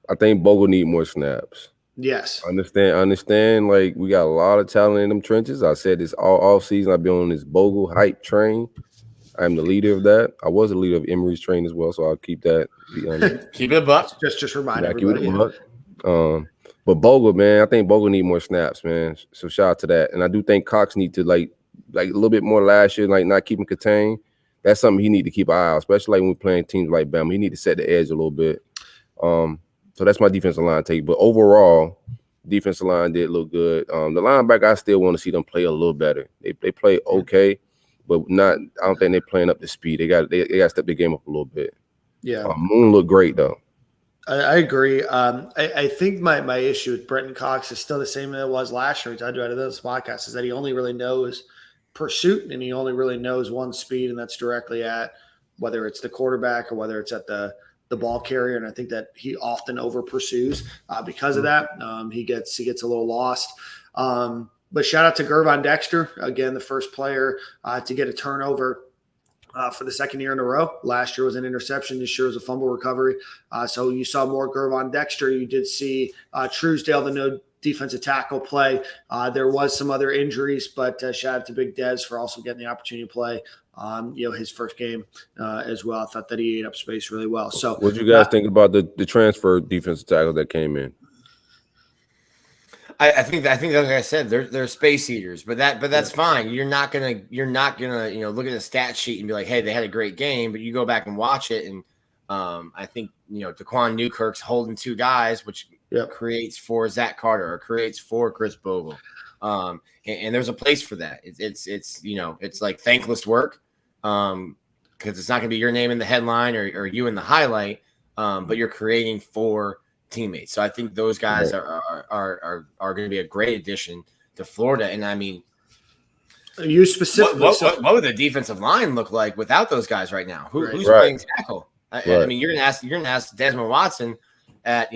I think Bogle need more snaps. Yes. I understand. Like, we got a lot of talent in them trenches. I said this all season. I've been on this Bogle hype train. I'm the leader of that. I was the leader of Emery's train as well, so I'll keep that. Keep it a buck. Just remind everybody. But Bogle, man, I think Bogle need more snaps, man. So shout out to that. And I do think Cox need to like a little bit more last year, like not keep him contained. That's something he need to keep an eye on, especially like when we're playing teams like Bama. He need to set the edge a little bit. So that's my defensive line take. But overall, defensive line did look good. The linebacker, I still want to see them play a little better. They play okay, but not. I don't think they're playing up to speed. They got to step the game up a little bit. Yeah, Moon looked great though. I agree. I think my issue with Brenton Cox is still the same as it was last year. We talked about it in this podcast, is that he only really knows pursuit and he only really knows one speed, and that's directly at whether it's the quarterback or whether it's at the the ball carrier, and I think that he often over pursues because of that. He gets a little lost. But shout out to Gervon Dexter, again, the first player to get a turnover for the second year in a row. Last year was an interception. This year was a fumble recovery. So you saw more Gervon Dexter. You did see Truesdale, the no defensive tackle, play. There was some other injuries, but shout out to Big Dez for also getting the opportunity to play. His first game as well. I thought that he ate up space really well. So, what did you guys think about the transfer defensive tackle that came in? I think like I said, they're space eaters, but that's fine. You're not gonna look at the stat sheet and be like, hey, they had a great game, but you go back and watch it, and I think Daquan Newkirk's holding two guys, which creates for Zach Carter or creates for Chris Bogle, and there's a place for that. It's like thankless work, because it's not gonna be your name in the headline or you in the highlight, but you're creating for teammates. So I think those guys are going to be a great addition to Florida. And I mean, you specifically, what would the defensive line look like without those guys right now? Who's playing tackle? I mean, you're gonna ask Desmond Watson at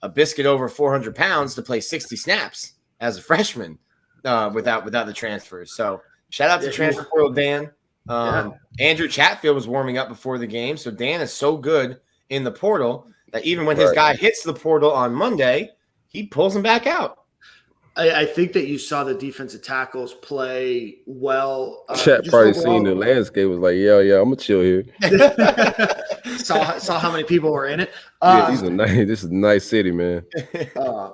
a biscuit over 400 pounds to play 60 snaps as a freshman without the transfers. So shout out to transfer portal Dan. Andrew Chatfield was warming up before the game, so Dan is so good in the portal that even when his guy hits the portal on Monday, he pulls him back out. I think that you saw the defensive tackles play well. Chat probably seen the landscape, was like, yeah, I'm gonna chill here. saw how many people were in it. This is a nice city, man.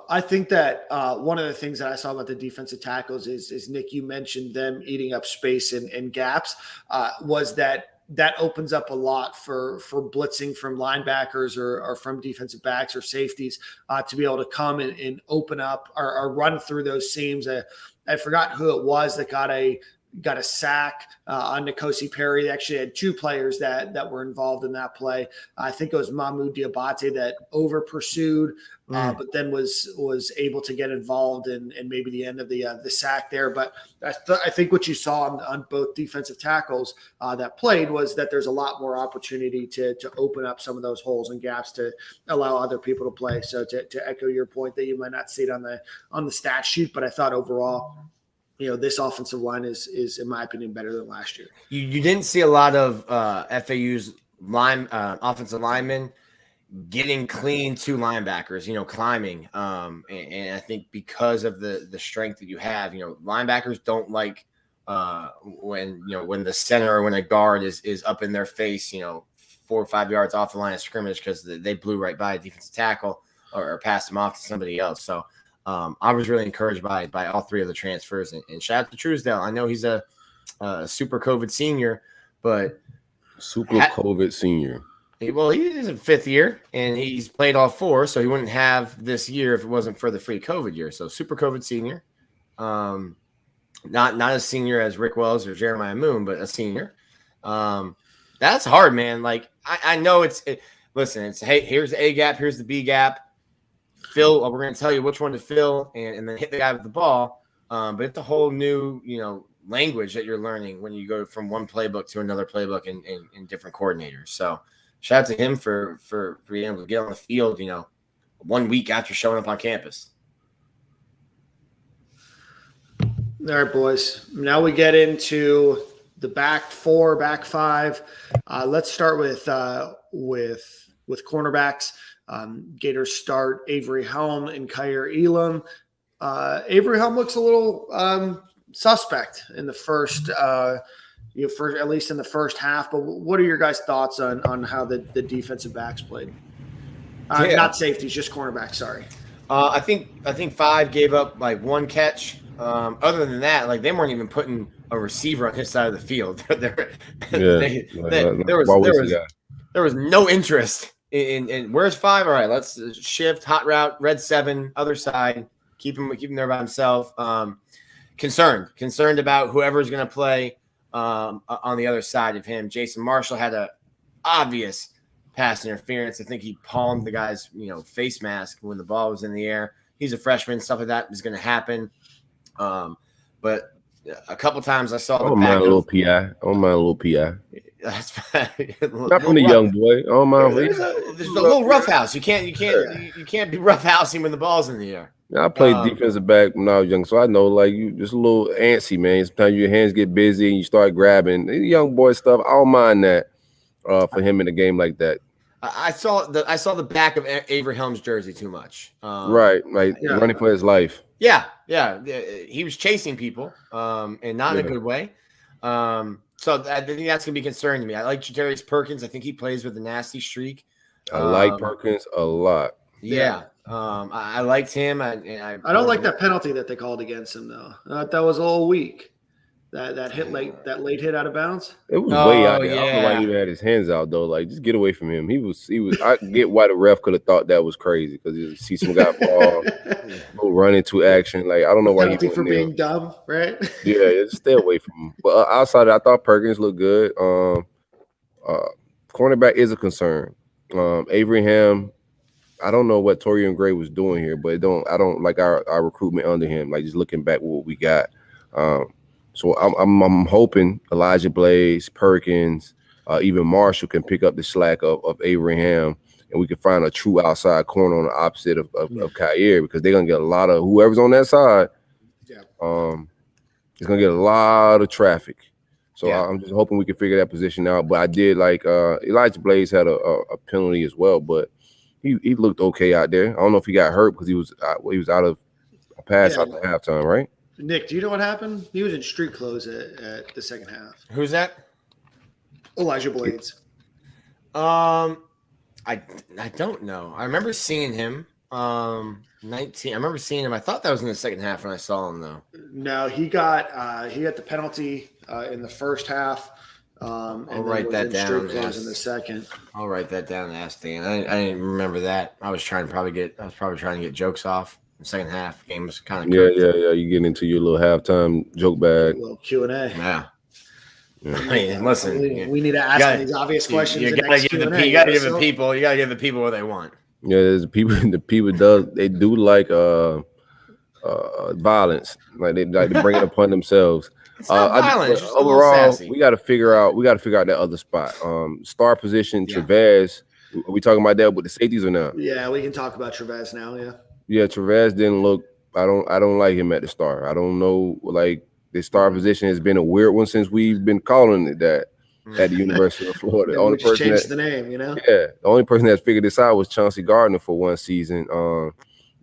I think that one of the things that I saw about the defensive tackles is Nick, you mentioned them eating up space and gaps, was that opens up a lot for blitzing from linebackers or from defensive backs or safeties to be able to come and open up or run through those seams. I forgot who it was that got a sack on Nkosi Perry. They actually had two players that were involved in that play. I think it was Mahmoud Diabate that over pursued, but then was able to get involved in maybe the end of the sack there. But I think what you saw on both defensive tackles that played was that there's a lot more opportunity to open up some of those holes and gaps to allow other people to play. So to echo your point that you might not see it on the stat sheet, but I thought overall, this offensive line is in my opinion better than last year. You didn't see a lot of FAU's offensive linemen getting clean to linebackers, climbing. And I think because of the strength that you have, linebackers don't like when the center or when a guard is up in their face, 4 or 5 yards off the line of scrimmage because they blew right by a defensive tackle or passed them off to somebody else. So I was really encouraged by all three of the transfers, and shout out to Truesdale. I know he's a super COVID senior, but COVID senior. Well, he is in fifth year, and he's played all four, so he wouldn't have this year if it wasn't for the free COVID year. So super COVID senior, not a senior as Rick Wells or Jeremiah Moon, but a senior. That's hard, man. Like I know listen, hey, here's the A gap, here's the B gap. Fill, we're going to tell you which one to fill and then hit the guy with the ball. But it's a whole new, language that you're learning when you go from one playbook to another playbook and different coordinators. So shout out to him for being able to get on the field, 1 week after showing up on campus. All right, boys. Now we get into the back four, back five. Let's start with cornerbacks. Gators start Avery Helm and Kyer Elam. Avery Helm looks a little suspect in the first, at least in the first half. But what are your guys' thoughts on how the defensive backs played? Not safeties, just cornerbacks. Sorry. I think 5 gave up like one catch. Other than that, like they weren't even putting a receiver on his side of the field. There was no interest. And where's 5? All right, let's shift, hot route, red 7, other side. Keep him there by himself. Concerned about whoever's going to play on the other side of him. Jason Marshall had a obvious pass interference. I think he palmed the guy's face mask when the ball was in the air. He's a freshman. Stuff like that is going to happen. But a couple times I saw. I don't mind a little PI. That's Not from the young boy. Oh my! There's a little roughhouse. You can't be roughhousing when the ball's in the air. I played defensive back when I was young, so I know like you just a little antsy, man. Sometimes your hands get busy and you start grabbing young boy stuff. I don't mind that for him in a game like that. I saw the back of Avery Helms' jersey too much. Right, like running for his life. Yeah. He was chasing people, and not in a good way. So I think that's gonna be concerning to me. I like Jadarius Perkins. I think he plays with a nasty streak. I like Perkins a lot. Yeah. I liked him. I don't like that penalty that they called against him though. I thought that was a little weak. That late hit out of bounds. It was way out there. I don't know why he even had his hands out though. Like, just get away from him. He was. I get why the ref could have thought that was crazy because you see some guy fall, go run into action. Like, I don't know why he for being dumb, right? Yeah, just stay away from him. But outside, I thought Perkins looked good. Cornerback is a concern. Avery Ham. I don't know what Torian Gray was doing here, but I don't like our recruitment under him. Like, just looking back what we got. So I'm hoping Elijah Blaze, Perkins, even Marshall can pick up the slack of Abraham, and we can find a true outside corner on the opposite of Kyer, because they're gonna get a lot of whoever's on that side. Yeah. It's gonna get a lot of traffic. So I'm just hoping we can figure that position out. But I did like Elijah Blaze had a penalty as well, but he looked okay out there. I don't know if he got hurt because he was out of a pass after halftime, right? Nick, do you know what happened? He was in street clothes at the second half. Who's that? Elijah Blades. I don't know. I remember seeing him. 19. I remember seeing him. I thought that was in the second half when I saw him though. No, he got the penalty in the first half. I'll write that down. In the second. I'll write that down and ask Dan. I didn't remember that. I was probably trying to get jokes off. The second half game was kind of yeah. You get into your little halftime joke bag, a little Q&A. Yeah. I mean, listen, we need to ask these obvious questions. You gotta give the people what they want. Yeah, there's people. The people they do like violence. Like they like to bring it upon themselves. It's not violent. Overall, we got to figure out that other spot. Star position, Trevez. Are we talking about that with the safeties or not? Yeah, we can talk about Trevez now. Yeah. Yeah, Trevez didn't look. I don't like him at the star. I don't know. Like, the star position has been a weird one since we've been calling it that at the University of Florida. The only person changed the name, you know. Yeah, the only person that figured this out was Chauncey Gardner for one season.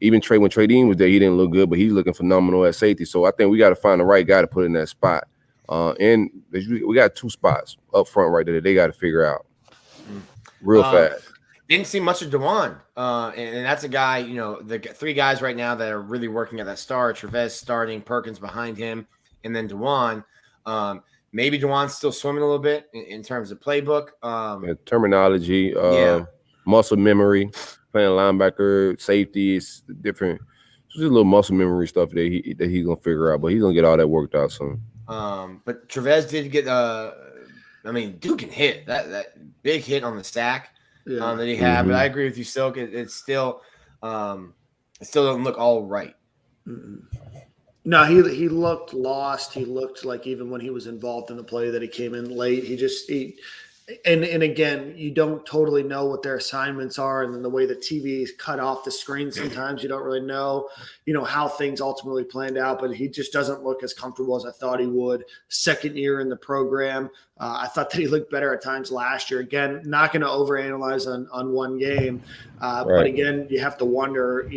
Even when Trey Dean was there, he didn't look good, but he's looking phenomenal at safety. So I think we got to find the right guy to put in that spot. And we got two spots up front right there that they got to figure out real fast. Didn't see much of DeJuan, and that's a guy, you know, the three guys right now that are really working at that star. Trevez starting, Perkins behind him, and then DeJuan. Maybe DeJuan's still swimming a little bit in terms of playbook. Terminology, muscle memory, playing linebacker, safety, it's different. It's just a little muscle memory stuff that he's going to figure out, but he's going to get all that worked out soon. But Trevez did get, Duke can hit. That big hit on the sack. That he had, but I agree with you, Silk. It still doesn't look all right. No, he looked lost. He looked like even when he was involved in the play that he came in late. And again, you don't totally know what their assignments are, and then the way the TV is cut off the screen, sometimes you don't really know, how things ultimately planned out. But he just doesn't look as comfortable as I thought he would. Second year in the program, I thought that he looked better at times last year. Again, not going to overanalyze on one game, but again, you have to wonder,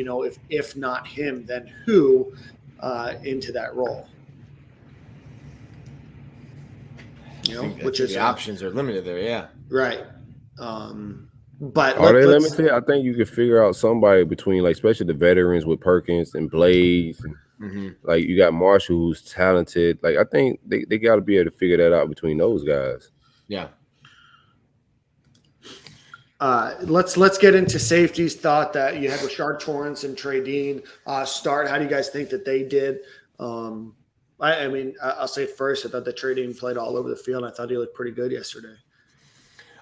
if not him, then who into that role. Which is the options are limited there, yeah. Right. But are they limited? I think you can figure out somebody between, like, especially the veterans with Perkins and Blaze, and like you got Marshall who's talented. Like, I think they got to be able to figure that out between those guys. Yeah. Let's get into safeties. Thought that you had Rashard Torrance and Trey Dean start. How do you guys think that they did? I'll say first, I thought that Trey Dean played all over the field. I thought he looked pretty good yesterday.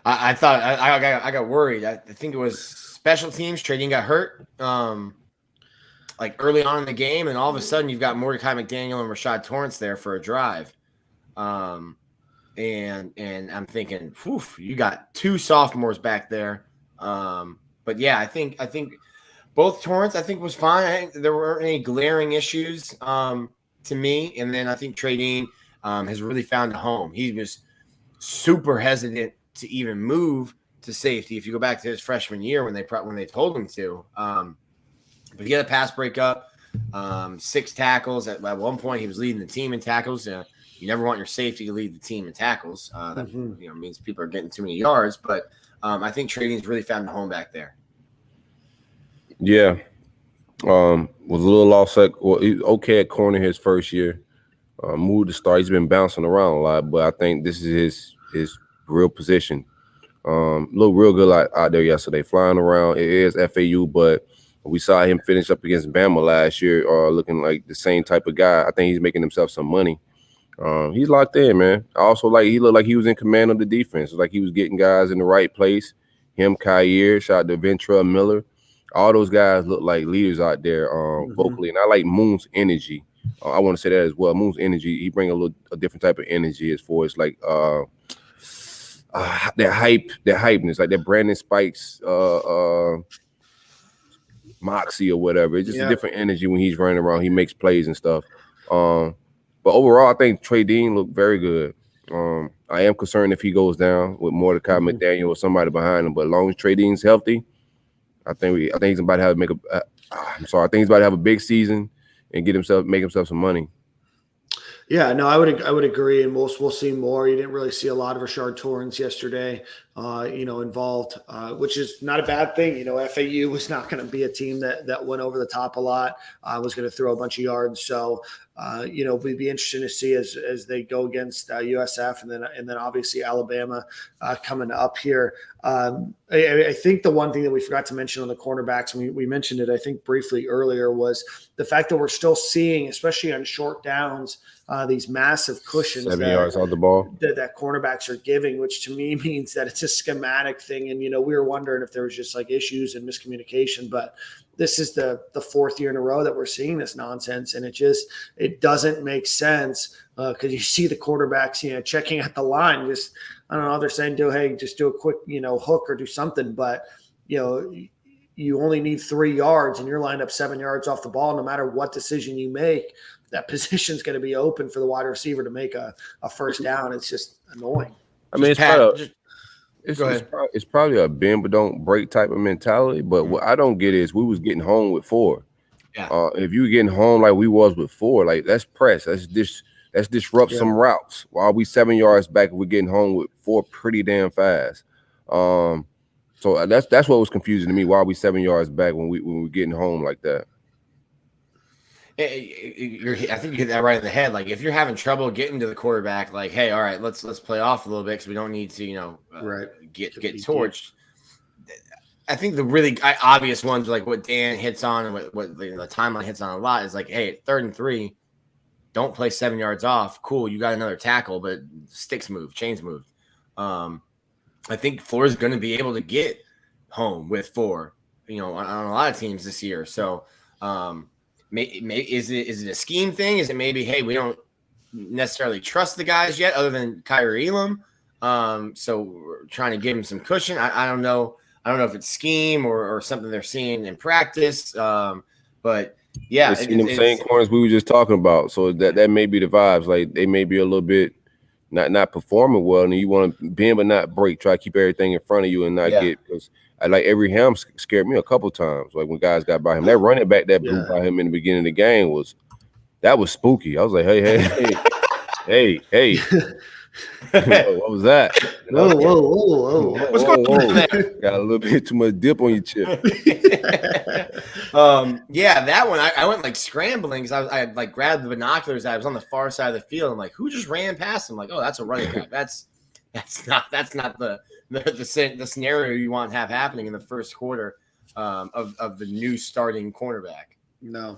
I thought I got worried. I think it was special teams. Trey Dean got hurt like early on in the game, and all of a sudden you've got Mordecai McDaniel and Rashard Torrance there for a drive. and I'm thinking, whew, you got 2 sophomores back there. But yeah, I think both Torrance I think was fine. I think there weren't any glaring issues to me. And then I think Trey Dean has really found a home. He was super hesitant to even move to safety. If you go back to his freshman year when they told him to, but he had a pass breakup, 6 tackles. At one point, he was leading the team in tackles. You never want your safety to lead the team in tackles. That means people are getting too many yards. But I think Trey Dean's really found a home back there. Yeah. Was a little lost. He was okay at corner his first year. Moved to start. He's been bouncing around a lot, but I think this is his real position. Looked real good out there yesterday, flying around. It is FAU, but we saw him finish up against Bama last year, looking like the same type of guy. I think he's making himself some money. He's locked in, man. I also he looked like he was in command of the defense. Like he was getting guys in the right place. Him, Kyer, shout out to Ventura Miller. All those guys look like leaders out there vocally. And I like Moon's energy. I want to say that as well. Moon's energy, he brings a different type of energy as far as like that hypeness, like that Brandon Spikes moxie or whatever. It's just a different energy when he's running around. He makes plays and stuff. But overall, I think Trey Dean looked very good. I am concerned if he goes down with Mordecai McDaniel or somebody behind him. But as long as Trey Dean's healthy, I think he's about to have I think he's about to have a big season and make himself some money. Yeah, no, I would agree, and we'll see more. You didn't really see a lot of Rashard Torrance yesterday, involved, which is not a bad thing. FAU was not going to be a team that went over the top a lot. Was going to throw a bunch of yards, so we'd be interested to see as they go against USF and then obviously Alabama coming up here. I think the one thing that we forgot to mention on the cornerbacks, and we mentioned it I think briefly earlier, was the fact that we're still seeing, especially on short downs, these massive cushions 7 yards off the ball that cornerbacks are giving, which to me means that it's a schematic thing. And, we were wondering if there was just like issues and miscommunication, but this is the 4th year in a row that we're seeing this nonsense. And it doesn't make sense because you see the quarterbacks, checking at the line, just, I don't know, they're saying, just do a quick, hook or do something. But, you only need 3 yards and you're lined up 7 yards off the ball. No matter what decision you make, that position is going to be open for the wide receiver to make a first down. It's just annoying. I mean, it's probably a bend but don't break type of mentality. But what I don't get is we was getting home with 4. Yeah. If you were getting home like we was with 4, like let's press. Let's disrupt some routes. While we 7 yards back, we're getting home with 4 pretty damn fast. So that's what was confusing to me. Why are we 7 yards back when we're getting home like that? I think you hit that right in the head. Like if you're having trouble getting to the quarterback, like, hey, all right, let's play off a little bit because we don't need to, get torched. I think the really obvious ones, like what Dan hits on and what the timeline hits on a lot, is like, hey, 3rd and 3, don't play 7 yards off. Cool, you got another tackle, but sticks moved, chains moved. I think Florida's going to be able to get home with 4, on a lot of teams this year. So. Is it a scheme thing? Is it maybe, hey, we don't necessarily trust the guys yet other than Kyrie Elam? So we're trying to give him some cushion. I don't know. I don't know if it's scheme or something they're seeing in practice. But yeah. It's the same corners we were just talking about. So that may be the vibes. Like they may be a little bit not performing well, and you want to bend but not break. Try to keep everything in front of you and not get, because I like every ham scared me a couple times. Like when guys got by him, that running back that blew by him in the beginning of the game was spooky. I was like, hey. What was that? Whoa. What's going on there? Got a little bit too much dip on your chip. That one I went like scrambling because I like grabbed the binoculars. I was on the far side of the field. I'm like, who just ran past him? Like, oh, that's a running back. That's not the scenario you want to have happening in the first quarter of the new starting cornerback. No.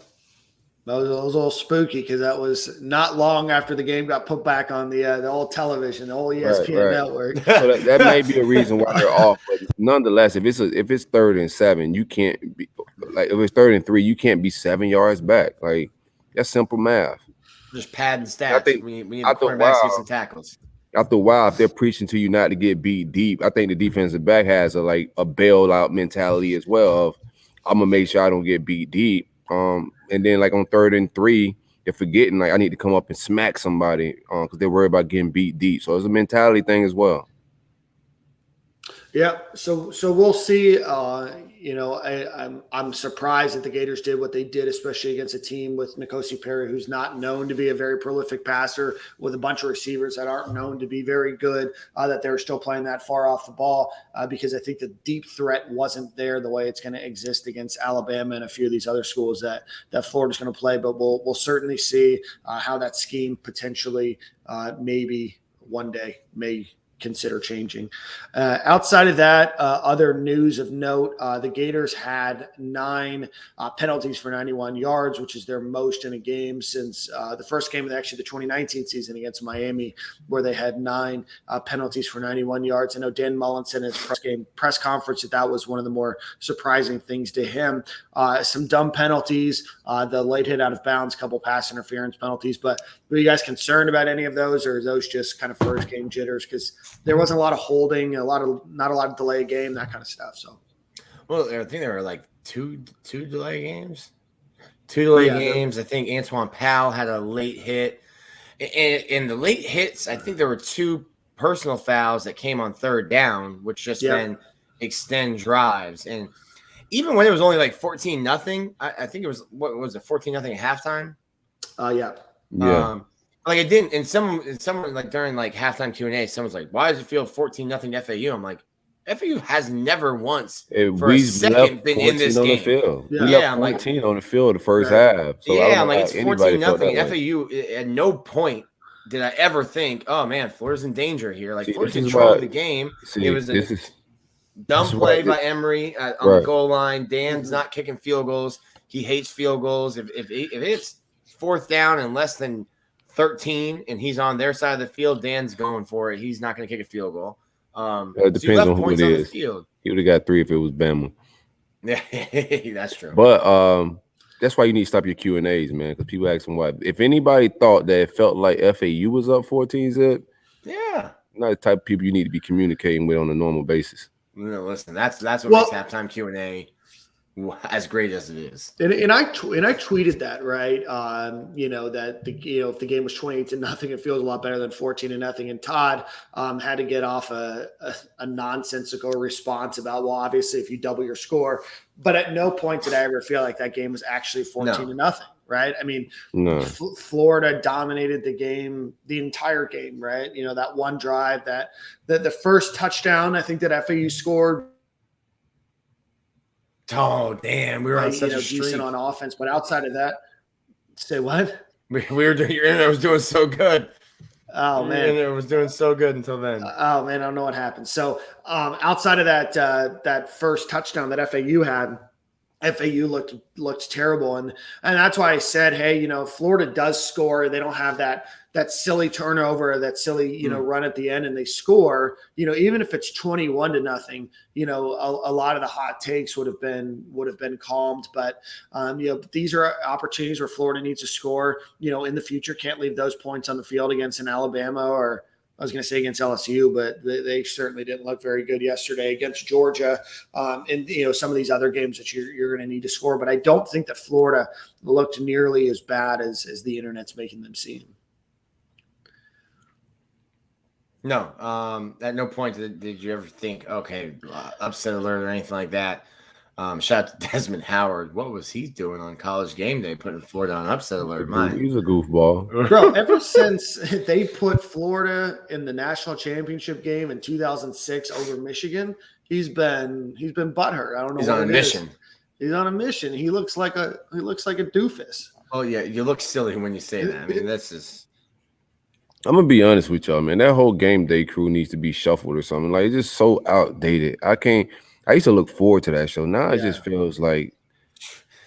That was a little spooky because that was not long after the game got put back on the old television, the old ESPN network. So that may be a reason why they're off. But nonetheless, if it's 3rd and 7, you can't be like, if it's 3rd and 3, you can't be 7 yards back. Like that's simple math. Just pad and stats. We need the cornerbacks to get some tackles. after a while, if they're preaching to you not to get beat deep, I think the defensive back has a bailout mentality as well of I'm gonna make sure I don't get beat deep. And then like on 3rd and 3, they're forgetting like I need to come up and smack somebody because they're worried about getting beat deep. So it's a mentality thing as well. Yeah, so we'll see. I'm surprised that the Gators did what they did, especially against a team with N'Kosi Perry, who's not known to be a very prolific passer, with a bunch of receivers that aren't known to be very good. That they're still playing that far off the ball because I think the deep threat wasn't there the way it's going to exist against Alabama and a few of these other schools that Florida's going to play. But we'll certainly see how that scheme potentially maybe one day may consider changing. Outside of that, other news of note, the Gators had 9 penalties for 91 yards, which is their most in a game since the first game of the 2019 season against Miami, where they had 9 penalties for 91 yards. I know Dan Mullen said in his press conference that was one of the more surprising things to him. Some dumb penalties, the late hit out of bounds, couple pass interference penalties, but were you guys concerned about any of those, or are those just kind of first game jitters? Because there wasn't a lot of holding, not a lot of delay game, that kind of stuff. So, well, I think there were like two delay games. 2 delay games. I think Antoine Powell had a late hit, and the late hits. I think there were 2 personal fouls that came on 3rd down, which just then extend drives. And even when it was only like 14-0, I think it was 14-0 at halftime. Yeah. Like it didn't, and someone like during like halftime Q&A, someone's like, "Why does it feel 14-0 FAU?" I'm like, FAU has never once for a second been in this game. Field. We left 14 on the field the first half. So I'm like, it's 14-0 FAU. At no point did I ever think, "Oh man, Florida's in danger here." Like Florida controlled the game. It was a dumb play by Emery on the goal line. Dan's not kicking field goals. He hates field goals. If it's 4th down and less than 13 and he's on their side of the field, Dan's going for it. He's not going to kick a field goal. It depends on who it is. He would have got 3 if it was Bama. Yeah, that's true. But that's why you need to stop your Q&As, man, because people ask them why. If anybody thought that it felt like FAU was up 14-0, not the type of people you need to be communicating with on a normal basis. No, listen, that's what makes halftime Q&A as great as it is. And I tweeted that, right? That if the game was 28-0, it feels a lot better than 14-0. And Todd had to get off a nonsensical response about, well, obviously if you double your score, but at no point did I ever feel like that game was actually 14-0. Right? I mean, Florida dominated the game, the entire game, right? That one drive, that the first touchdown, I think that FAU scored. Oh damn! We were on such a streak. Decent on offense, but outside of that, say what? We were doing. Your internet was doing so good. Oh man, your internet was doing so good until then. Oh man, I don't know what happened. So outside of that first touchdown that FAU had, FAU looked terrible, and that's why I said, hey, Florida does score. They don't have that silly turnover, that silly run at the end, and they score. Even if it's 21-0, a lot of the hot takes would have been calmed. But these are opportunities where Florida needs to score. In the future, can't leave those points on the field against an Alabama, or I was going to say against LSU, but they certainly didn't look very good yesterday against Georgia, and some of these other games that you're going to need to score. But I don't think that Florida looked nearly as bad as the internet's making them seem. No, at no point did you ever think, okay, upset alert or anything like that. Shout out to Desmond Howard. What was he doing on College Game Day, putting Florida on upset alert? He's a goofball. Bro, ever since they put Florida in the national championship game in 2006 over Michigan, he's been butthurt. I don't know. He's on a mission. He's on a mission. He looks like a doofus. Oh yeah, you look silly when you say that. I mean, that's just. I'm gonna be honest with y'all, man. That whole game day crew needs to be shuffled or something. Like, it's just so outdated. I used to look forward to that show. Now it just feels like,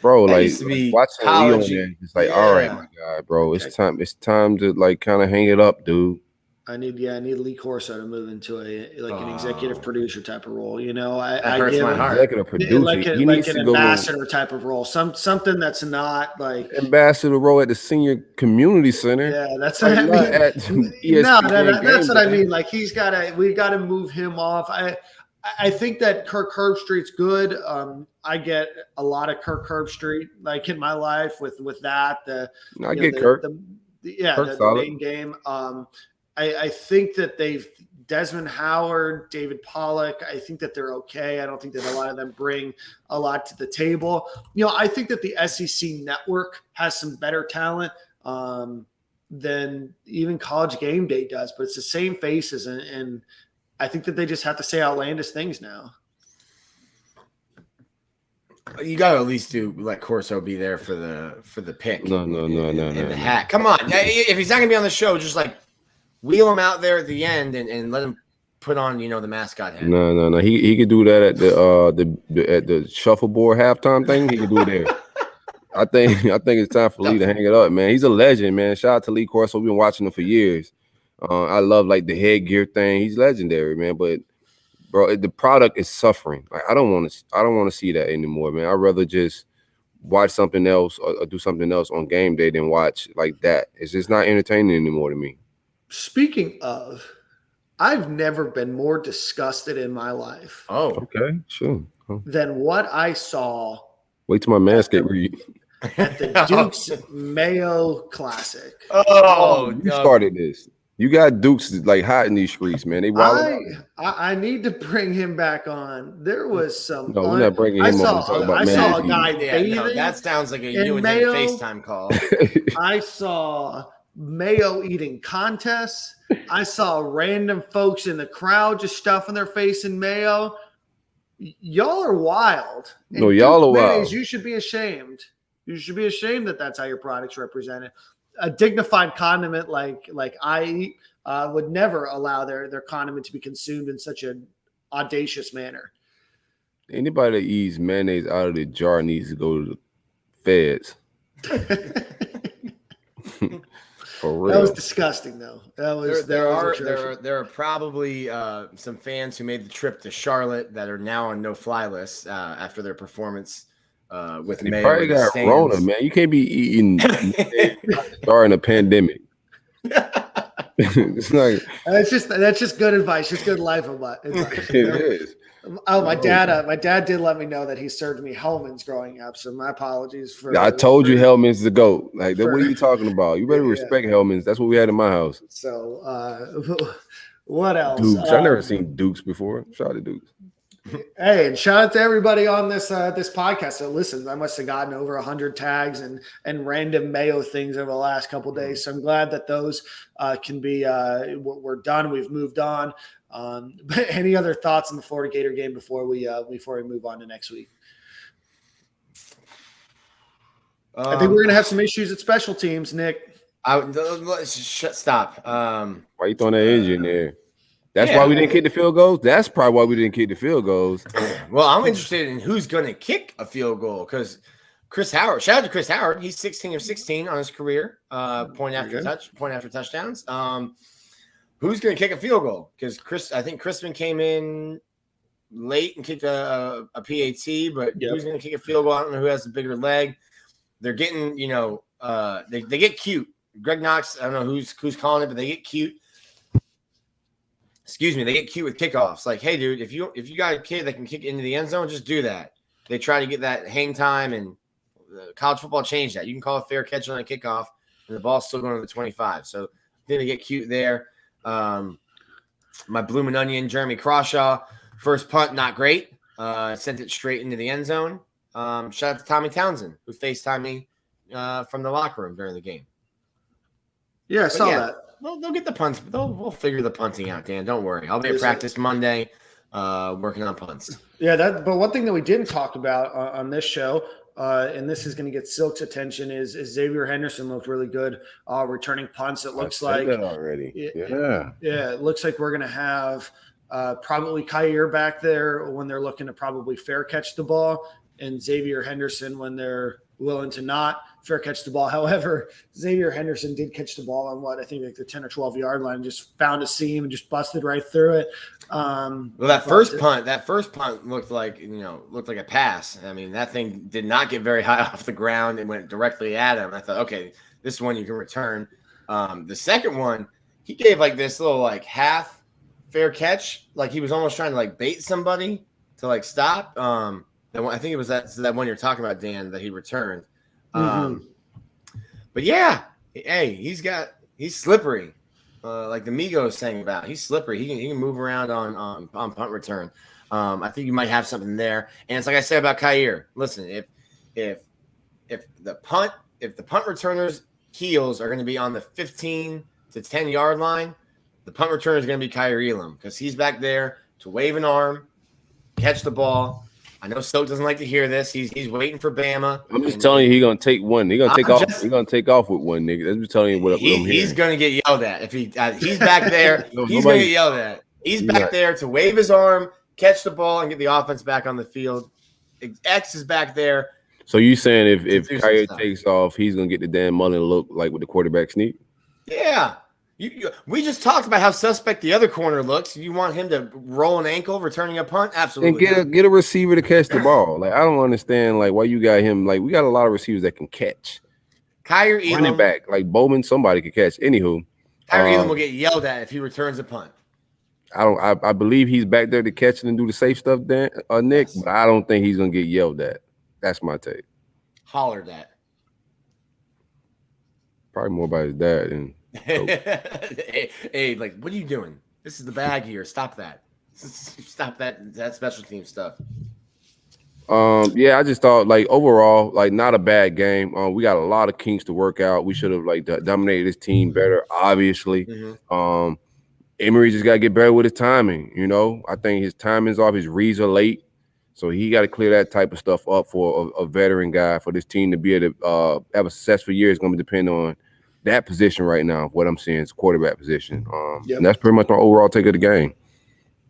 bro, like watching Leon, it's like, all right, my guy, bro, it's time to like kind of hang it up, dude. I need Lee Corso to move into an executive producer type of role. That hurts my heart. Executive producer. He needs an to go ambassador type of role. Something that's not like ambassador role at the senior community center. Yeah, that's Like, what I not mean. at ESPN That's what I game mean. Like we've got to move him off. I think that Kirk Herbstreit's good. I get a lot of Kirk Herbstreit like in my life with that. I get Kirk. The main game. I think that Desmond Howard, David Pollock, I think that they're okay. I don't think that a lot of them bring a lot to the table. I think that the SEC network has some better talent than even College Game Day does, but it's the same faces. And I think that they just have to say outlandish things now. You got to at least let Corso be there for the pick. No. The hat. Come on. If he's not going to be on the show, just wheel him out there at the end and let him put on, the mascot hat. No. He could do that at the shuffleboard halftime thing. He could do it there. I think it's time for Lee to hang it up, man. He's a legend, man. Shout out to Lee Corso. We've been watching him for years. I love the headgear thing. He's legendary, man. But bro, the product is suffering. I don't want to see that anymore, man. I'd rather just watch something else or do something else on game day than watch like that. It's just not entertaining anymore to me. Speaking of, I've never been more disgusted in my life. Oh, okay, sure. Than what I saw. Wait till my Manscaped read. At the Duke's Mayo Classic. You started this. You got Dukes hot in these streets, man. They wild. I need to bring him back on. There was some. No, we're not bringing him on to talk about I saw a guy bathing. No, that sounds like a you and Mayo, him FaceTime call. I saw Mayo eating contests. I saw random folks in the crowd just stuffing their face in Mayo. Y'all are wild. And no, y'all are wild. You should be ashamed. You should be ashamed that that's how your product's represented. A dignified condiment like I eat would never allow their condiment to be consumed in such an audacious manner. Anybody that eats mayonnaise out of the jar needs to go to the feds. For real. That was disgusting, though. There are probably some fans who made the trip to Charlotte that are now on no-fly lists after their performance with Mayo. Probably got Rona, man. You can't be eating during a pandemic. It's like that's just good advice. Just good life advice. It is. Oh, my dad did let me know that he served me Hellman's growing up. So my apologies for. I told you Hellman's the GOAT. What are you talking about? You better respect Hellman's. That's what we had in my house. So, what else? Dukes. I've never seen Dukes before. Shout out to Dukes. Hey, and shout out to everybody on this podcast that listens. I must have gotten over 100 tags and random Mayo things over the last couple of days. So I'm glad that those can be we're done. We've moved on. But any other thoughts on the Florida Gator game before we move on to next week? I think we're gonna have some issues at special teams, Nick. Stop. Why you throwing that edge in there? That's why we didn't kick the field goals. That's probably why we didn't kick the field goals. Well, I'm interested in who's going to kick a field goal because Chris Howard. Shout out to Chris Howard. He's 16 of 16 on his career. Point after touchdowns. Who's going to kick a field goal? Because I think Crispin came in late and kicked a PAT, but who's going to kick a field goal? I don't know who has the bigger leg. They're getting, they get cute. Greg Knox. I don't know who's calling it, but they get cute. Excuse me, they get cute with kickoffs. Like, hey, dude, if you got a kid that can kick into the end zone, just do that. They try to get that hang time, and college football changed that. You can call a fair catch on a kickoff, and the ball's still going to the 25. So I think they get cute there. My Bloomin' Onion, Jeremy Crawshaw, first punt, not great. Sent it straight into the end zone. Shout out to Tommy Townsend, who FaceTimed me from the locker room during the game. Yeah, I saw that. They'll get the punts. We'll figure the punting out, Dan. Don't worry. I'll be at practice Monday working on punts. Yeah, but one thing that we didn't talk about on this show, and this is going to get Silk's attention, is Xavier Henderson looked really good returning punts. It looks like that already. It looks like we're going to have probably Kyer back there when they're looking to probably fair catch the ball, and Xavier Henderson when they're willing to not fair catch the ball. However, Xavier Henderson did catch the ball on I think like the 10 or 12 yard line, just found a seam and just busted right through it. Well, that first punt looked like a pass. I mean, that thing did not get very high off the ground and went directly at him. I thought, okay, this is one you can return. The second one, he gave like this little like half fair catch, like he was almost trying to like bait somebody to like stop. I think it was that one you're talking about, Dan, that he returned. But yeah, hey, he's slippery. Like the Migos sang about, he's slippery. He can move around on punt return. I think you might have something there. And it's like I said about Kyer. Listen, if the punt returners' heels are going to be on the 15 to 10 yard line, the punt returner is going to be Kyer Elam, because he's back there to wave an arm, catch the ball. I know Stoke doesn't like to hear this. He's waiting for Bama. I'm just telling you, he's gonna take one. He's gonna take off. He's gonna take off with one, nigga. I'm just telling you what I'm hearing. He's gonna get yelled at if he's back there. He's gonna get yelled at. He's back there to wave his arm, catch the ball, and get the offense back on the field. X is back there. So you saying if Kyer takes off, he's gonna get the Dan Mullen look like with the quarterback sneak? Yeah. We just talked about how suspect the other corner looks. You want him to roll an ankle returning a punt? Absolutely. And get a receiver to catch the ball. Like, I don't understand like why you got him. Like, we got a lot of receivers that can catch. Kyer Elam, running back like Bowman, somebody could catch. Anywho, Kyer Elam will get yelled at if he returns a punt. I believe he's back there to catch it and do the safe stuff, Dan, Nick. Yes. But I don't think he's gonna get yelled at. That's my take. Hollered at. Probably more by his dad and. Hey, like, what are you doing? This is the bag here. Stop that. Stop that special team stuff. Yeah, I just thought like overall, like not a bad game. We got a lot of kinks to work out. We should have like dominated this team better, obviously. Mm-hmm. Emery just gotta get better with his timing. I think his timing's off, his reads are late. So he got to clear that type of stuff up for a veteran guy. For this team to be able to have a successful year is going to depend on that position right now. What I'm seeing is quarterback position. And that's pretty much my overall take of the game.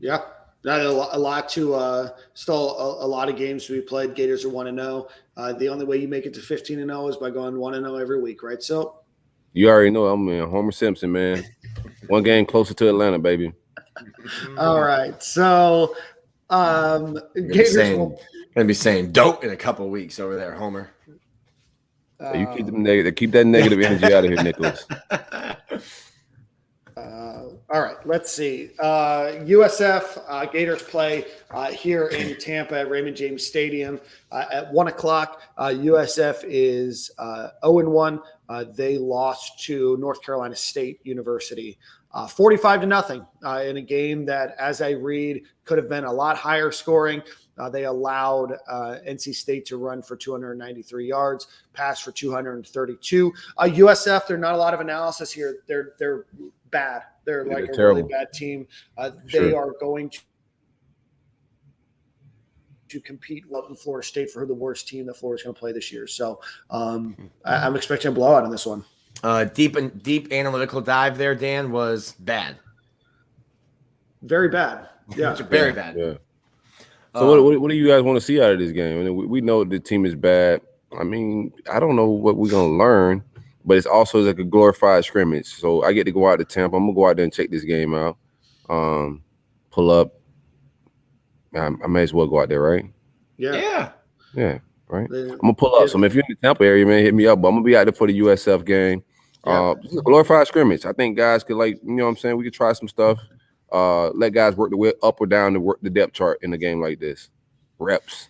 Yeah, not a lot to still a lot of games we played. Gators are 1-0. The only way you make it to 15-0 is by going 1-0 every week, right? So you already know I'm Homer Simpson, man. One game closer to Atlanta, baby. All right, so Gators gonna be saying dope in a couple of weeks over there, Homer. You keep that negative energy out of here, Nicholas. All right, let's see. USF Gators play here in Tampa at Raymond James Stadium at 1:00. USF is 0-1. They lost to North Carolina State University 45-0 in a game that, as I read, could have been a lot higher scoring. They allowed NC State to run for 293 yards, pass for 232. USF, there's not a lot of analysis here. They're bad. They're like a terrible. really bad team. They are going to compete in Florida State for the worst team that Florida's going to play this year. So I'm expecting a blowout in this one. Deep analytical dive there, Dan, was bad. Very bad. Yeah. Very bad. Yeah. So what do you guys want to see out of this game? I mean, we know the team is bad. I mean, I don't know what we're going to learn, but it's also like a glorified scrimmage. So I get to go out to Tampa. I'm going to go out there and check this game out. Pull up. I may as well go out there, right? Yeah. Right. I'm going to pull up. So if you're in the Tampa area, man, hit me up. But I'm going to be out there for the USF game. It's a glorified scrimmage. I think guys could, like, you know what I'm saying? We could try some stuff. Let guys work the way up or down to work the depth chart in a game like this. Reps.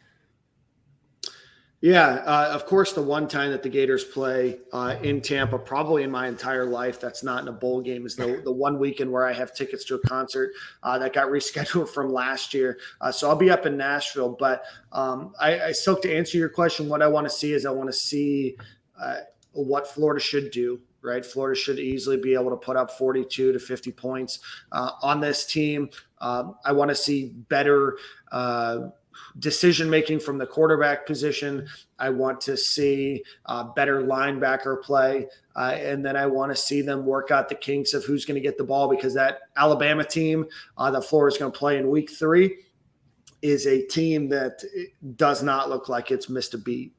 Yeah, of course, the one time that the Gators play in Tampa, probably in my entire life, that's not in a bowl game, is the one weekend where I have tickets to a concert that got rescheduled from last year. So I'll be up in Nashville. But I still, to answer your question, what I want to see is I want to see what Florida should do. Right, Florida should easily be able to put up 42 to 50 points on this team. I want to see better decision-making from the quarterback position. I want to see better linebacker play. And then I want to see them work out the kinks of who's going to get the ball, because that Alabama team that Florida's going to play in week 3 is a team that does not look like it's missed a beat.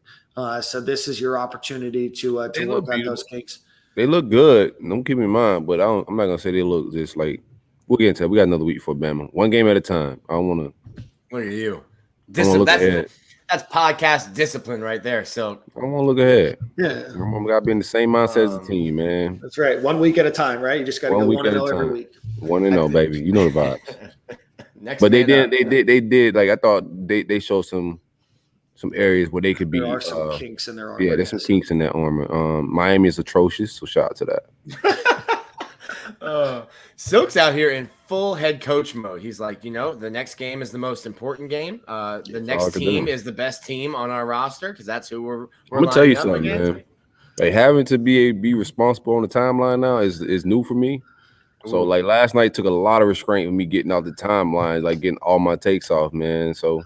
So this is your opportunity to work on those kinks. They look good. Don't keep me in mind, but I'm not gonna say they look just like. We'll get into it. We got another week for Bama. One game at a time. I don't want to. Look at you. That's podcast discipline right there. So I don't want to look ahead. Yeah, I'm gotta be in the same mindset as the team, man. That's right. 1 week at a time, right? You just got to go 1-0 every week. 1-0, baby. You know the vibes. But they did. Like I thought they showed some areas where they could be. There are some kinks in their armor. Yeah, there's some kinks in that armor. Miami is atrocious, so shout out to that. Silk's out here in full head coach mode. He's like, the next game is the most important game. The next team is the best team on our roster because that's who we're I'm gonna tell you something, man. Like having to be responsible on the timeline now is new for me. So like last night took a lot of restraint with me getting out the timeline, like getting all my takes off, man. So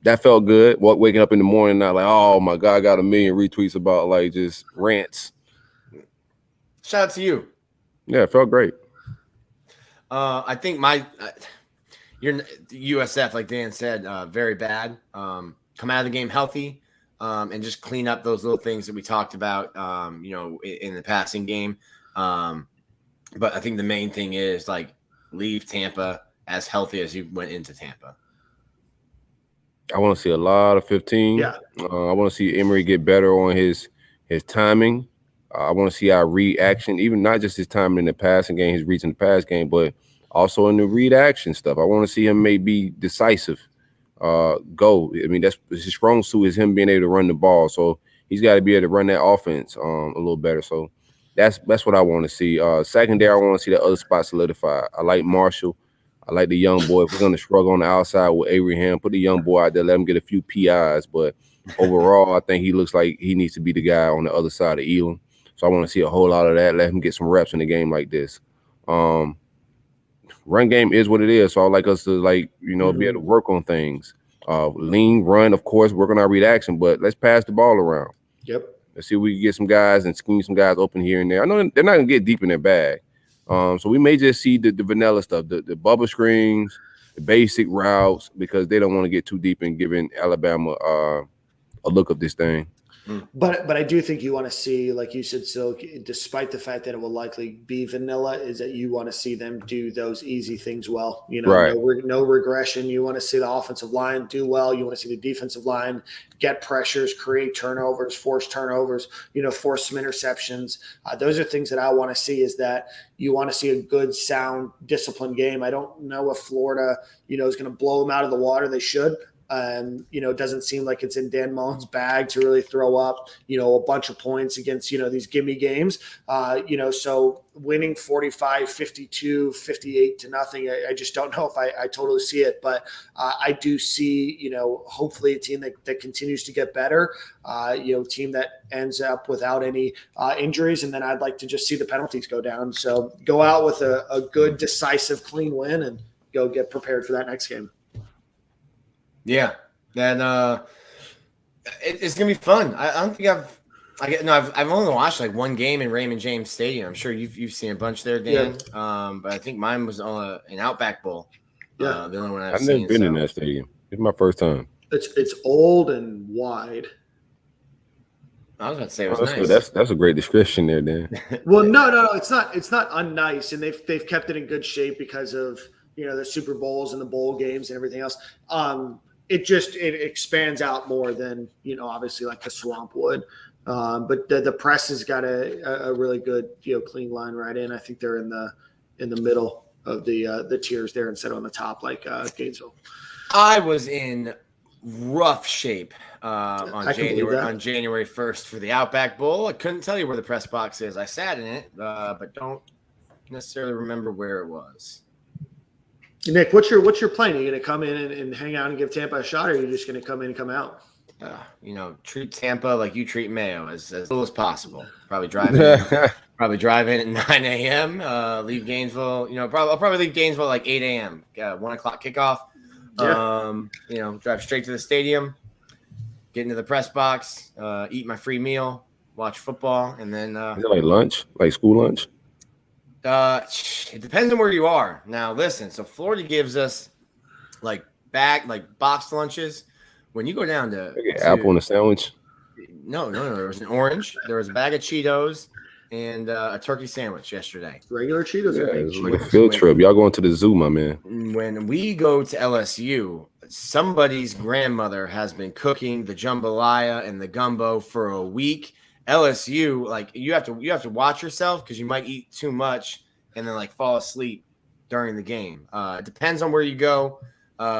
that felt good. Waking up in the morning, not like, oh my God, I got 1 million retweets about like just rants. Shout out to you. Yeah, it felt great. I think your USF, like Dan said, very bad. Come out of the game healthy, and just clean up those little things that we talked about, in the passing game. But I think the main thing is like leave Tampa as healthy as you went into Tampa. I want to see a lot of 15. Yeah. I want to see Emery get better on his timing. I want to see our read action, even not just his timing in the passing game, his reads in the pass game, but also in the read action stuff. I want to see him maybe decisive. Go. I mean, that's his strong suit is him being able to run the ball. So he's got to be able to run that offense a little better. So that's what I want to see. Secondary, I want to see that other spot solidify. I like Marshall. I like the young boy. If we're going to struggle on the outside with Abraham, put the young boy out there, let him get a few PIs. But overall, I think he looks like he needs to be the guy on the other side of Elam. So I want to see a whole lot of that. Let him get some reps in a game like this. Run game is what it is. So I like us to be able to work on things. Lean, run, of course, work on our read action, but let's pass the ball around. Yep. Let's see if we can get some guys and scheme some guys open here and there. I know they're not going to get deep in their bag. So we may just see the vanilla stuff, the bubble screens, the basic routes, because they don't want to get too deep in giving Alabama a look of this thing. But I do think you want to see, like you said, Silk, despite the fact that it will likely be vanilla, is that you want to see them do those easy things well. Right. No regression. You want to see the offensive line do well. You want to see the defensive line get pressures, create turnovers, force turnovers, force some interceptions. Those are things that I want to see, is that you want to see a good, sound, disciplined game. I don't know if Florida, is going to blow them out of the water. They should. It doesn't seem like it's in Dan Mullen's bag to really throw up, a bunch of points against, these gimme games. So winning 45, 52, 58 to nothing, I just don't know if I totally see it. But I do see, hopefully a team that continues to get better, team that ends up without any injuries. And then I'd like to just see the penalties go down. So go out with a good, decisive, clean win and go get prepared for that next game. Yeah, then it's gonna be fun. I don't think I've only watched like one game in Raymond James Stadium. I'm sure you've seen a bunch there, Dan. Yeah. But I think mine was on an Outback Bowl. Yeah, the only one I've never been in that stadium. It's my first time. It's old and wide. I was about to say it was nice. Good. That's a great description there, Dan. Well, no, it's not unnice, and they've kept it in good shape because of the Super Bowls and the bowl games and everything else. It expands out more than, obviously like the Swamp would. But the press has got a really good, clean line right in. I think they're in the middle of the tiers there instead of on the top like Gainesville. I was in rough shape on January 1st for the Outback Bowl. I couldn't tell you where the press box is. I sat in it, but don't necessarily remember where it was. Nick, what's your plan? Are you going to come in and hang out and give Tampa a shot, or are you just going to come in and come out? Treat Tampa like you treat Mayo as little as possible. Probably drive in at 9 a.m. Leave Gainesville. I'll probably leave Gainesville like 8 a.m. 1 o'clock kickoff. Yeah. Drive straight to the stadium, get into the press box, eat my free meal, watch football, and then is it like lunch, like school lunch? It depends on where you are. Now, listen. So Florida gives us like boxed lunches. When you go down to apple and a sandwich. No. There was an orange. There was a bag of Cheetos and a turkey sandwich yesterday. Regular Cheetos Yeah, or big it's like a Cheetos? field trip. Y'all going to the zoo, my man. When we go to LSU, somebody's grandmother has been cooking the jambalaya and the gumbo for a week. LSU, like you have to watch yourself because you might eat too much and then like fall asleep during the game. It depends on where you go.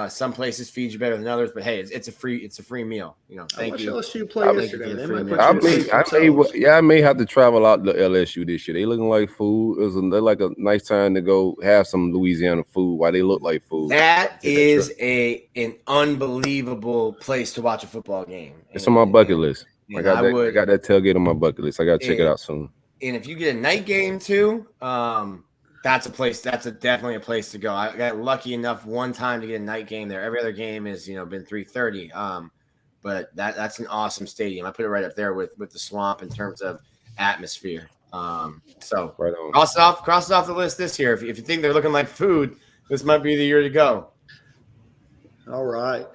Some places feed you better than others, but hey, it's a free meal. You know, thank you. LSU play I- yesterday. They might put I you to sleep themselves. I may have to travel out to LSU this year. They looking like food. They're like a nice time to go have some Louisiana food while they look like food. That is an unbelievable place to watch a football game. It's on my bucket list. I got that tailgate on my bucket list. I got to check it out soon. And if you get a night game too, that's a place. That's definitely a place to go. I got lucky enough one time to get a night game there. Every other game has been 3:30. But that's an awesome stadium. I put it right up there with the Swamp in terms of atmosphere. So right on. Cross it off the list this year. If you think they're looking like food, this might be the year to go. All right.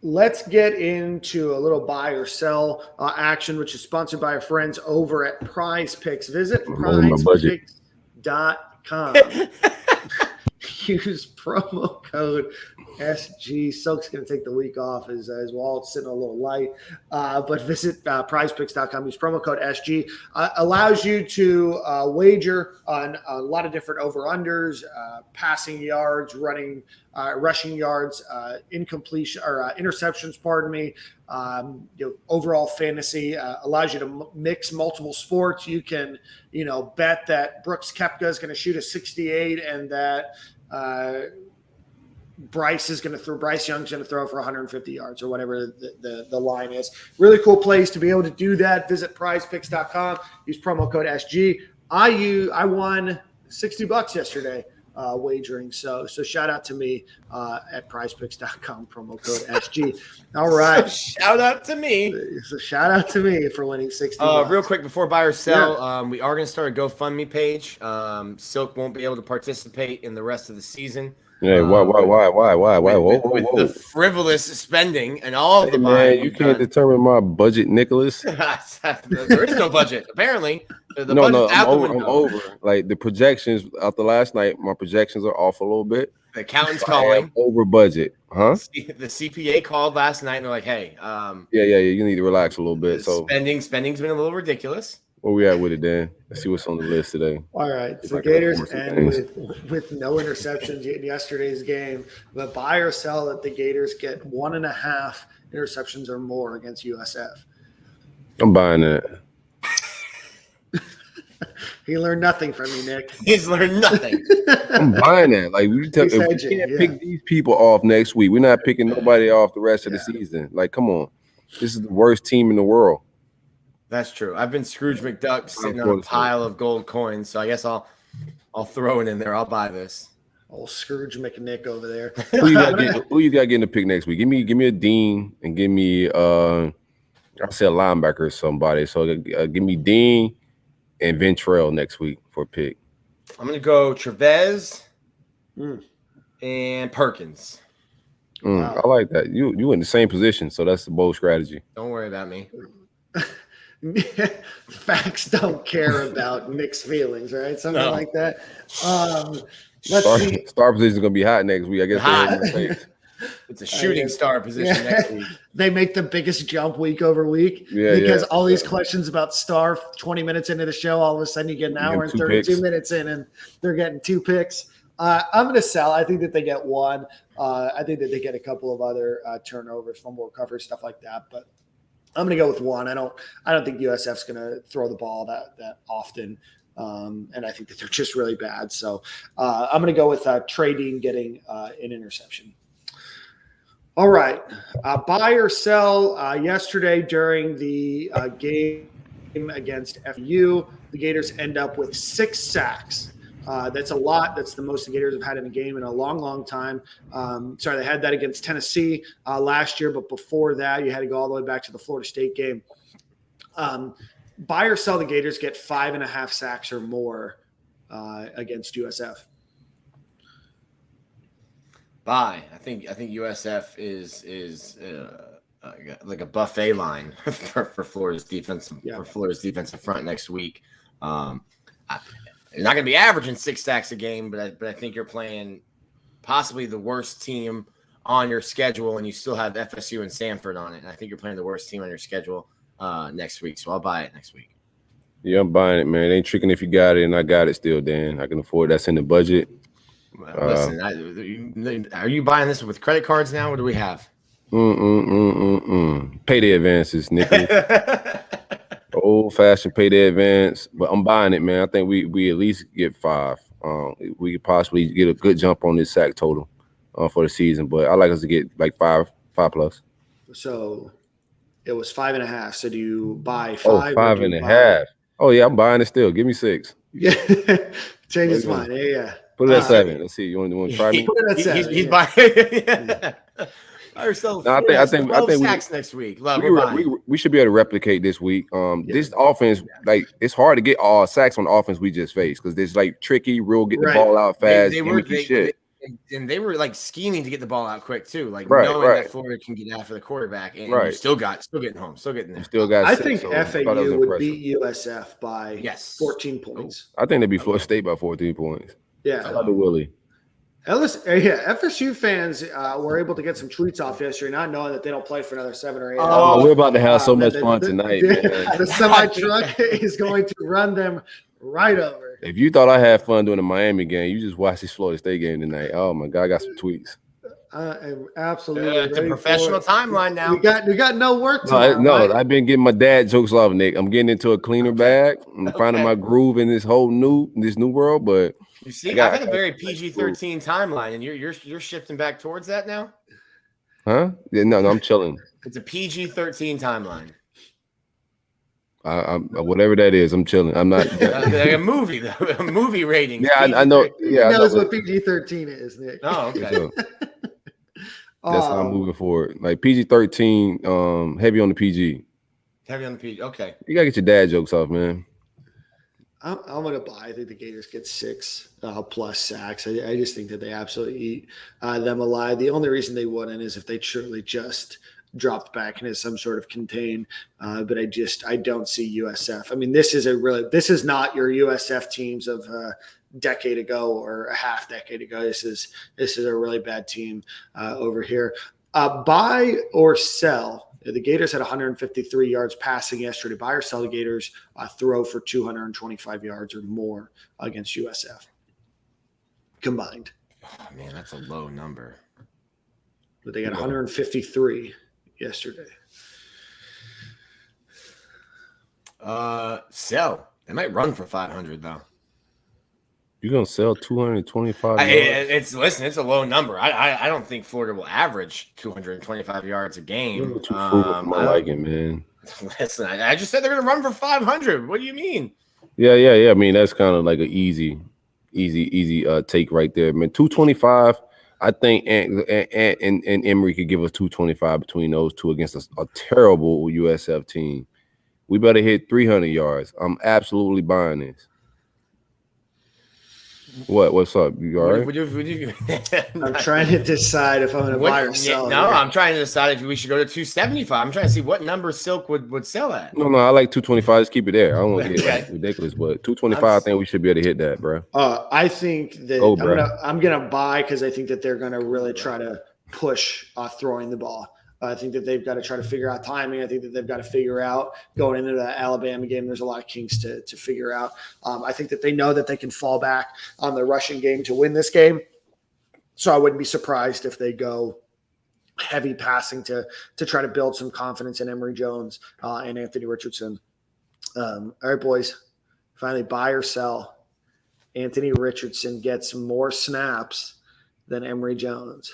Let's get into a little buy or sell action, which is sponsored by our friends over at Prize Picks. Visit prizepicks.com. Use promo code SG. Silk's going to take the week off. His wallet's sitting a little light. But visit prizepicks.com. Use promo code SG. Allows you to wager on a lot of different over-unders, passing yards, rushing yards, incompletion or interceptions, pardon me. Overall fantasy allows you to mix multiple sports. You can, bet that Brooks Koepka is going to shoot a 68 and that Bryce Young's going to throw for 150 yards or whatever the line is. Really cool place to be able to do that. Visit prizepicks.com. Use promo code SG. I won $60 yesterday wagering. So shout out to me at prizepicks.com, promo code SG. All right. So shout out to me. So shout out to me for winning $60. Real quick before buy or sell, we are going to start a GoFundMe page. Silk won't be able to participate in the rest of the season. Yeah, why? With the frivolous spending and all of the buying. You can't determine my budget, Nicholas. There is no budget, apparently. I'm over. Like the projections after last night, my projections are off a little bit. The accountant's calling over budget, huh? The CPA called last night and they're like, "Hey, you need to relax a little bit." So spending's been a little ridiculous. Where we at with it, Dan? Let's see what's on the list today. All right. So Gators end with no interceptions in yesterday's game. But buy or sell that the Gators get 1.5 interceptions or more against USF. I'm buying that. He learned nothing from you, Nick. He's learned nothing. I'm buying that. Like we can't pick these people off next week. We're not picking nobody off the rest of the season. Like, come on. This is the worst team in the world. That's true. I've been Scrooge McDuck sitting on a pile of gold coins, so I guess I'll throw it in there. I'll buy this. Old Scrooge McNick over there. Who you got getting the pick next week? Give me a Dean and give me I'll say a linebacker or somebody. So give me Dean and Ventrell next week for a pick. I'm gonna go Trevez and Perkins. Wow. I like that. You in the same position, so that's the bold strategy. Don't worry about me. Facts don't care about Nick's feelings, right? Something like that. Let's see. Star position is gonna be hot next week. I guess it's a shooting star position next week. They make the biggest jump week over week because all these questions about Star 20 minutes into the show, all of a sudden you get an hour and 32 minutes in and they're getting 2 picks. I'm going to sell. I think that they get 1. I think that they get a couple of other turnovers, fumble recovery, stuff like that. But I'm going to go with 1. I don't think USF's going to throw the ball that often. And I think that they're just really bad. So I'm going to go with Trey Dean getting an interception. All right. Buy or sell yesterday during the game against FAU. The Gators end up with 6 sacks. That's a lot. That's the most the Gators have had in a game in a long, long time. They had that against Tennessee last year, but before that, you had to go all the way back to the Florida State game. Buy or sell the Gators get 5.5 sacks or more against USF. Buy. I think USF is like a buffet line for Florida's defensive front next week. You're not going to be averaging 6 sacks a game, but I think you're playing possibly the worst team on your schedule, and you still have FSU and Samford on it. And I think you're playing the worst team on your schedule next week, so I'll buy it next week. Yeah, I'm buying it, man. It ain't tricking if you got it, and I got it still, Dan. I can afford that's in the budget. Well, listen, are you buying this with credit cards now? What do we have? Payday advances, Nicholas. Old-fashioned payday advance, but I'm buying it, man. I think we at least get 5. We could possibly get a good jump on this sack total for the season, but I like us to get like 5 plus. So it was 5.5. So do you buy 5? Oh, 5.5. Oh yeah, I'm buying it still. Give me 6. Yeah, change his mind. Yeah. Put it at 7. Let's see. You want to try me? Put it at 7. He's buying. I think sacks next week. We should be able to replicate this week. This offense, like it's hard to get all sacks on the offense we just faced because it's like tricky, real get the ball out fast. They were like scheming to get the ball out quick too, like knowing that Florida can get after the quarterback, and you still getting home, still getting there. Still got. I think FAU would beat USF by 14 points. I think they'd be Florida State by 14 points. Yeah, shout out to Willie. FSU fans were able to get some tweets off yesterday, not knowing that they don't play for another 7 or 8 hours. Oh, we're about to have so much fun tonight, man. The semi truck is going to run them right over. If you thought I had fun doing the Miami game, you just watched this Florida State game tonight. Oh my God, I got some tweets. I'm absolutely. It's a professional timeline now. We got no work. I've been getting my dad jokes off, Nick. I'm getting into a cleaner bag. I'm finding my groove in this new world, but. You see, I've had a very PG-13 timeline, and you're shifting back towards that now? Huh? Yeah, no, I'm chilling. It's a PG-13 timeline. Whatever that is, I'm chilling. I'm not like a movie rating. Yeah, I know. Yeah, he knows what PG-13 is, Nick. Oh, okay. So, that's how I'm moving forward. Like PG-13, heavy on the PG. Heavy on the PG. Okay. You gotta get your dad jokes off, man. I'm going to buy. I think the Gators get 6 plus sacks. I just think that they absolutely eat them alive. The only reason they wouldn't is if they truly just dropped back into some sort of contain. But I don't see USF. I mean, this is not your USF teams of a decade ago or a half decade ago. This is a really bad team over here. Buy or sell. The Gators had 153 yards passing yesterday. Buy or sell the Gators throw for 225 yards or more against USF combined. Oh, man, that's a low number. But they got 153 yesterday. Sell. They might run for 500 though. You're gonna sell 225 yards? It's a low number. I don't think Florida will average 225 yards a game. You're too frugal for my liking, man. Listen, I just said they're gonna run for 500. What do you mean? Yeah. I mean, that's kind of like an easy take right there, man. 225. I think and Emery could give us 225 between those two against a terrible USF team. We better hit 300 yards. I'm absolutely buying this. What's up? You all right? I'm trying to decide if I'm going to buy or sell. No, I'm trying to decide if we should go to 275. I'm trying to see what number Silk would sell at. No, I like 225. Just keep it there. I don't want to get ridiculous, but 225. I think we should be able to hit that, bro. I think that I'm gonna buy because I think that they're gonna really try to push throwing the ball. I think that they've got to try to figure out timing. I think that they've got to figure out going into the Alabama game. There's a lot of kinks to figure out. I think that they know that they can fall back on the rushing game to win this game. So I wouldn't be surprised if they go heavy passing to try to build some confidence in Emory Jones and Anthony Richardson. All right, boys, finally buy or sell. Anthony Richardson gets more snaps than Emory Jones.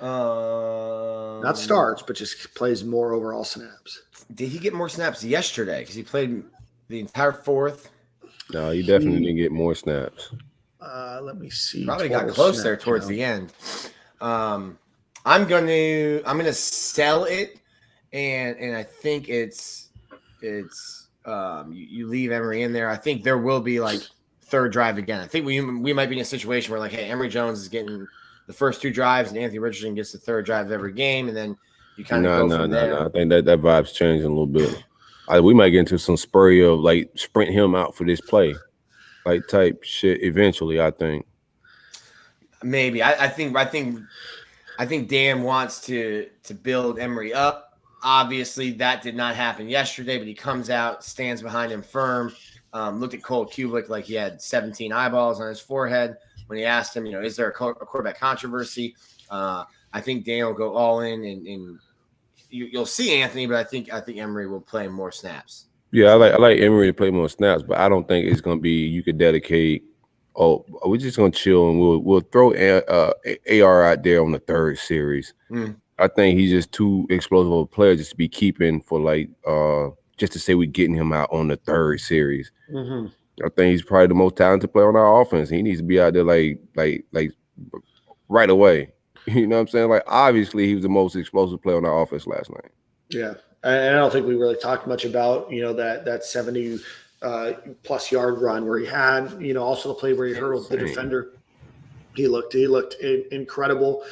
Not starts, but just plays more overall snaps. Did he get more snaps yesterday? Because he played the entire fourth. No, he definitely didn't get more snaps. Let me see. Probably got close there towards the end. I'm gonna sell it, and I think it's you leave Emery in there. I think there will be like third drive again. I think we might be in a situation where like, hey, Emory Jones is getting the first 2 drives, and Anthony Richardson gets the 3rd drive of every game, and then you kind of go from there. No. I think that vibe's changing a little bit. We might get into some spurry of like sprint him out for this play, like type shit. Eventually, I think. Maybe I think Dan wants to build Emery up. Obviously, that did not happen yesterday, but he comes out, stands behind him firm. Looked at Cole Kubiak like he had 17 eyeballs on his forehead when he asked him, is there a quarterback controversy? I think Dan will go all in, and you'll see Anthony, but I think Emery will play more snaps. Yeah, I like Emery to play more snaps, but I don't think it's gonna be you could dedicate. Oh, we're just gonna chill and we'll throw AR out there on the 3rd series. I think he's just too explosive of a player just to be keeping for like just to say we're getting him out on the 3rd series. Mm-hmm. I think he's probably the most talented player on our offense. He needs to be out there like right away. You know what I'm saying? Like obviously he was the most explosive player on our offense last night. Yeah, and I don't think we really talked much about that 70 plus yard run where he had also the play where he hurdled the defender. He looked incredible.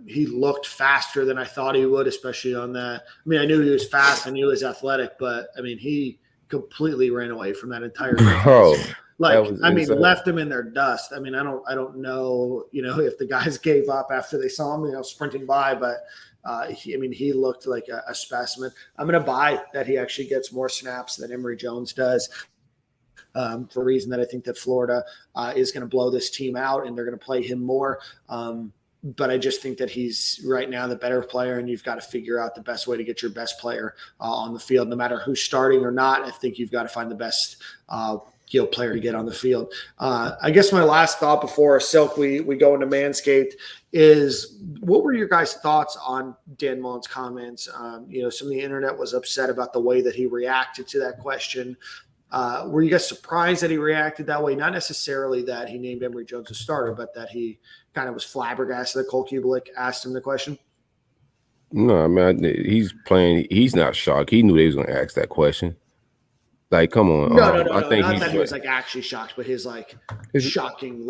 He looked faster than I thought he would, especially on that. I mean, I knew he was fast, I knew he was athletic, but I mean, he completely ran away from that entire defense. Left them in their dust. I mean, I don't know, if the guys gave up after they saw him, sprinting by, but he looked like a specimen. I'm going to buy that he actually gets more snaps than Emory Jones does. For a reason that I think that Florida is going to blow this team out and they're going to play him more. But I just think that he's right now the better player, and you've got to figure out the best way to get your best player on the field, no matter who's starting or not. I think you've got to find the best player to get on the field. I guess my last thought before Silk we go into Manscaped is, what were your guys' thoughts on Dan Mullen's comments? Some of the internet was upset about the way that he reacted to that question. Were you guys surprised that he reacted that way? Not necessarily that he named Emory Jones a starter, but that he kind of was flabbergasted that Cole Kubiak asked him the question? No, I mean, he's playing. He's not shocked. He knew they was going to ask that question. Like, come on. No. I think not that he was like actually shocked, but his shocking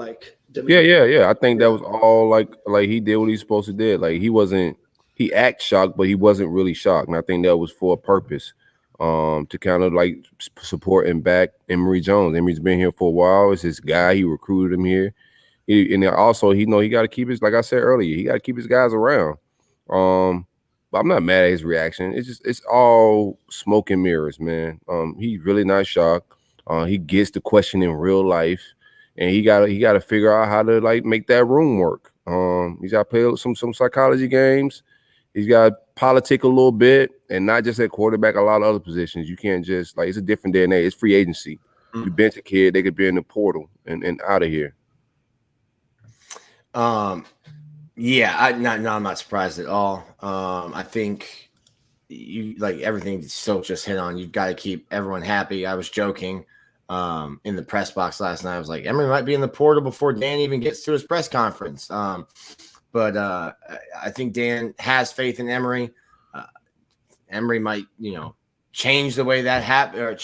demeanor. Yeah. I think that was all like he did what he's supposed to do. Like he acted shocked, but he wasn't really shocked. And I think that was for a purpose. To kind of like support and back Emory Jones. Emery's been here for a while. It's his guy. He recruited him here. And also he got to keep his, like I said earlier, he got to keep his guys around. But I'm not mad at his reaction. It's all smoke and mirrors, man. He's really not shocked. He gets the question in real life, and he got to figure out how to like make that room work. He's got to play some psychology games. He's got to politic a little bit, and not just at quarterback, a lot of other positions. You can't just it's a different day and age. It's free agency. Mm-hmm. You bench a kid, they could be in the portal and out of here. Yeah, I'm not surprised at all. I think you everything Silk just hit on. You've got to keep everyone happy. I was joking in the press box last night. I was like, Emery might be in the portal before Dan even gets to his press conference. But I think Dan has faith in Emery. Emery might, change the way that happened. Or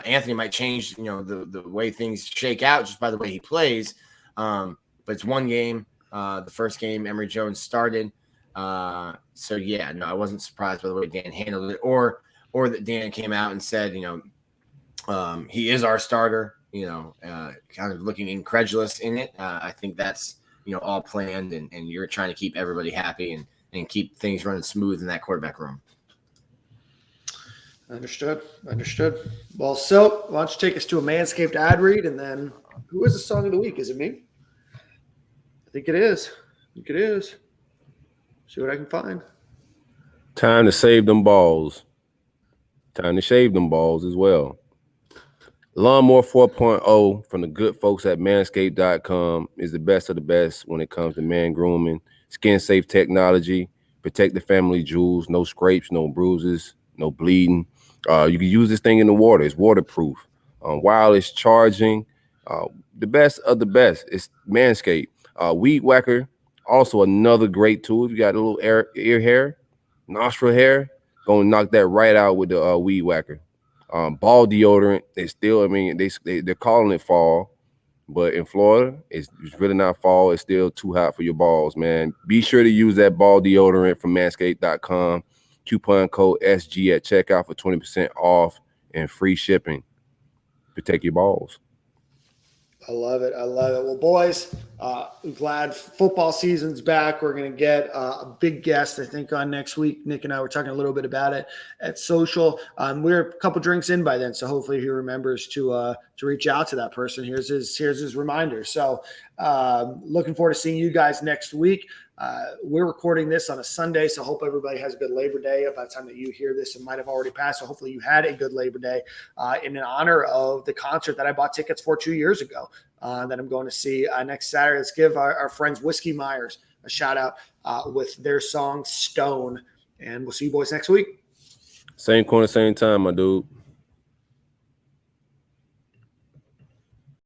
Anthony might change, the way things shake out just by the way he plays. But it's one game. The first game, Emory Jones started. I wasn't surprised by the way Dan handled it, or that Dan came out and said, he is our starter. Kind of looking incredulous in it. I think that's all planned, and you're trying to keep everybody happy and keep things running smooth in that quarterback room. Understood. Well, so why don't you take us to a Manscaped ad read, and then who is the song of the week? Is it me? I think it is. See what I can find. Time to save them balls. Time to shave them balls as well. Lawnmower 4.0 from the good folks at manscaped.com is the best of the best when it comes to man grooming, skin-safe technology, protect the family jewels, no scrapes, no bruises, no bleeding. You can use this thing in the water. It's waterproof. Wireless charging. The best of the best. It's Manscaped. Weed Whacker, also another great tool. If you got a little ear hair, nostril hair, go and knock that right out with the Weed Whacker. Ball deodorant is still, they're calling it fall, But in Florida, it's really not fall. It's still too hot for your balls, man. Be sure to use that ball deodorant from manscaped.com. Coupon code SG at checkout for 20% off and free shipping. Protect your balls. I love it. I love it. Well, boys, I'm glad football season's back. We're going to get a big guest, I think, on next week. Nick and I were talking a little bit about it at social. We're a couple drinks in by then, so hopefully he remembers to reach out to that person. Here's his reminder. So looking forward to seeing you guys next week. We're recording this on a Sunday, so hope everybody has a good Labor Day. By the time that you hear this, it might have already passed. So hopefully you had a good Labor Day in honor of the concert that I bought tickets for 2 years ago that I'm going to see next Saturday. Let's give our friends Whiskey Myers a shout out with their song Stone. And we'll see you boys next week. Same corner, same time, my dude.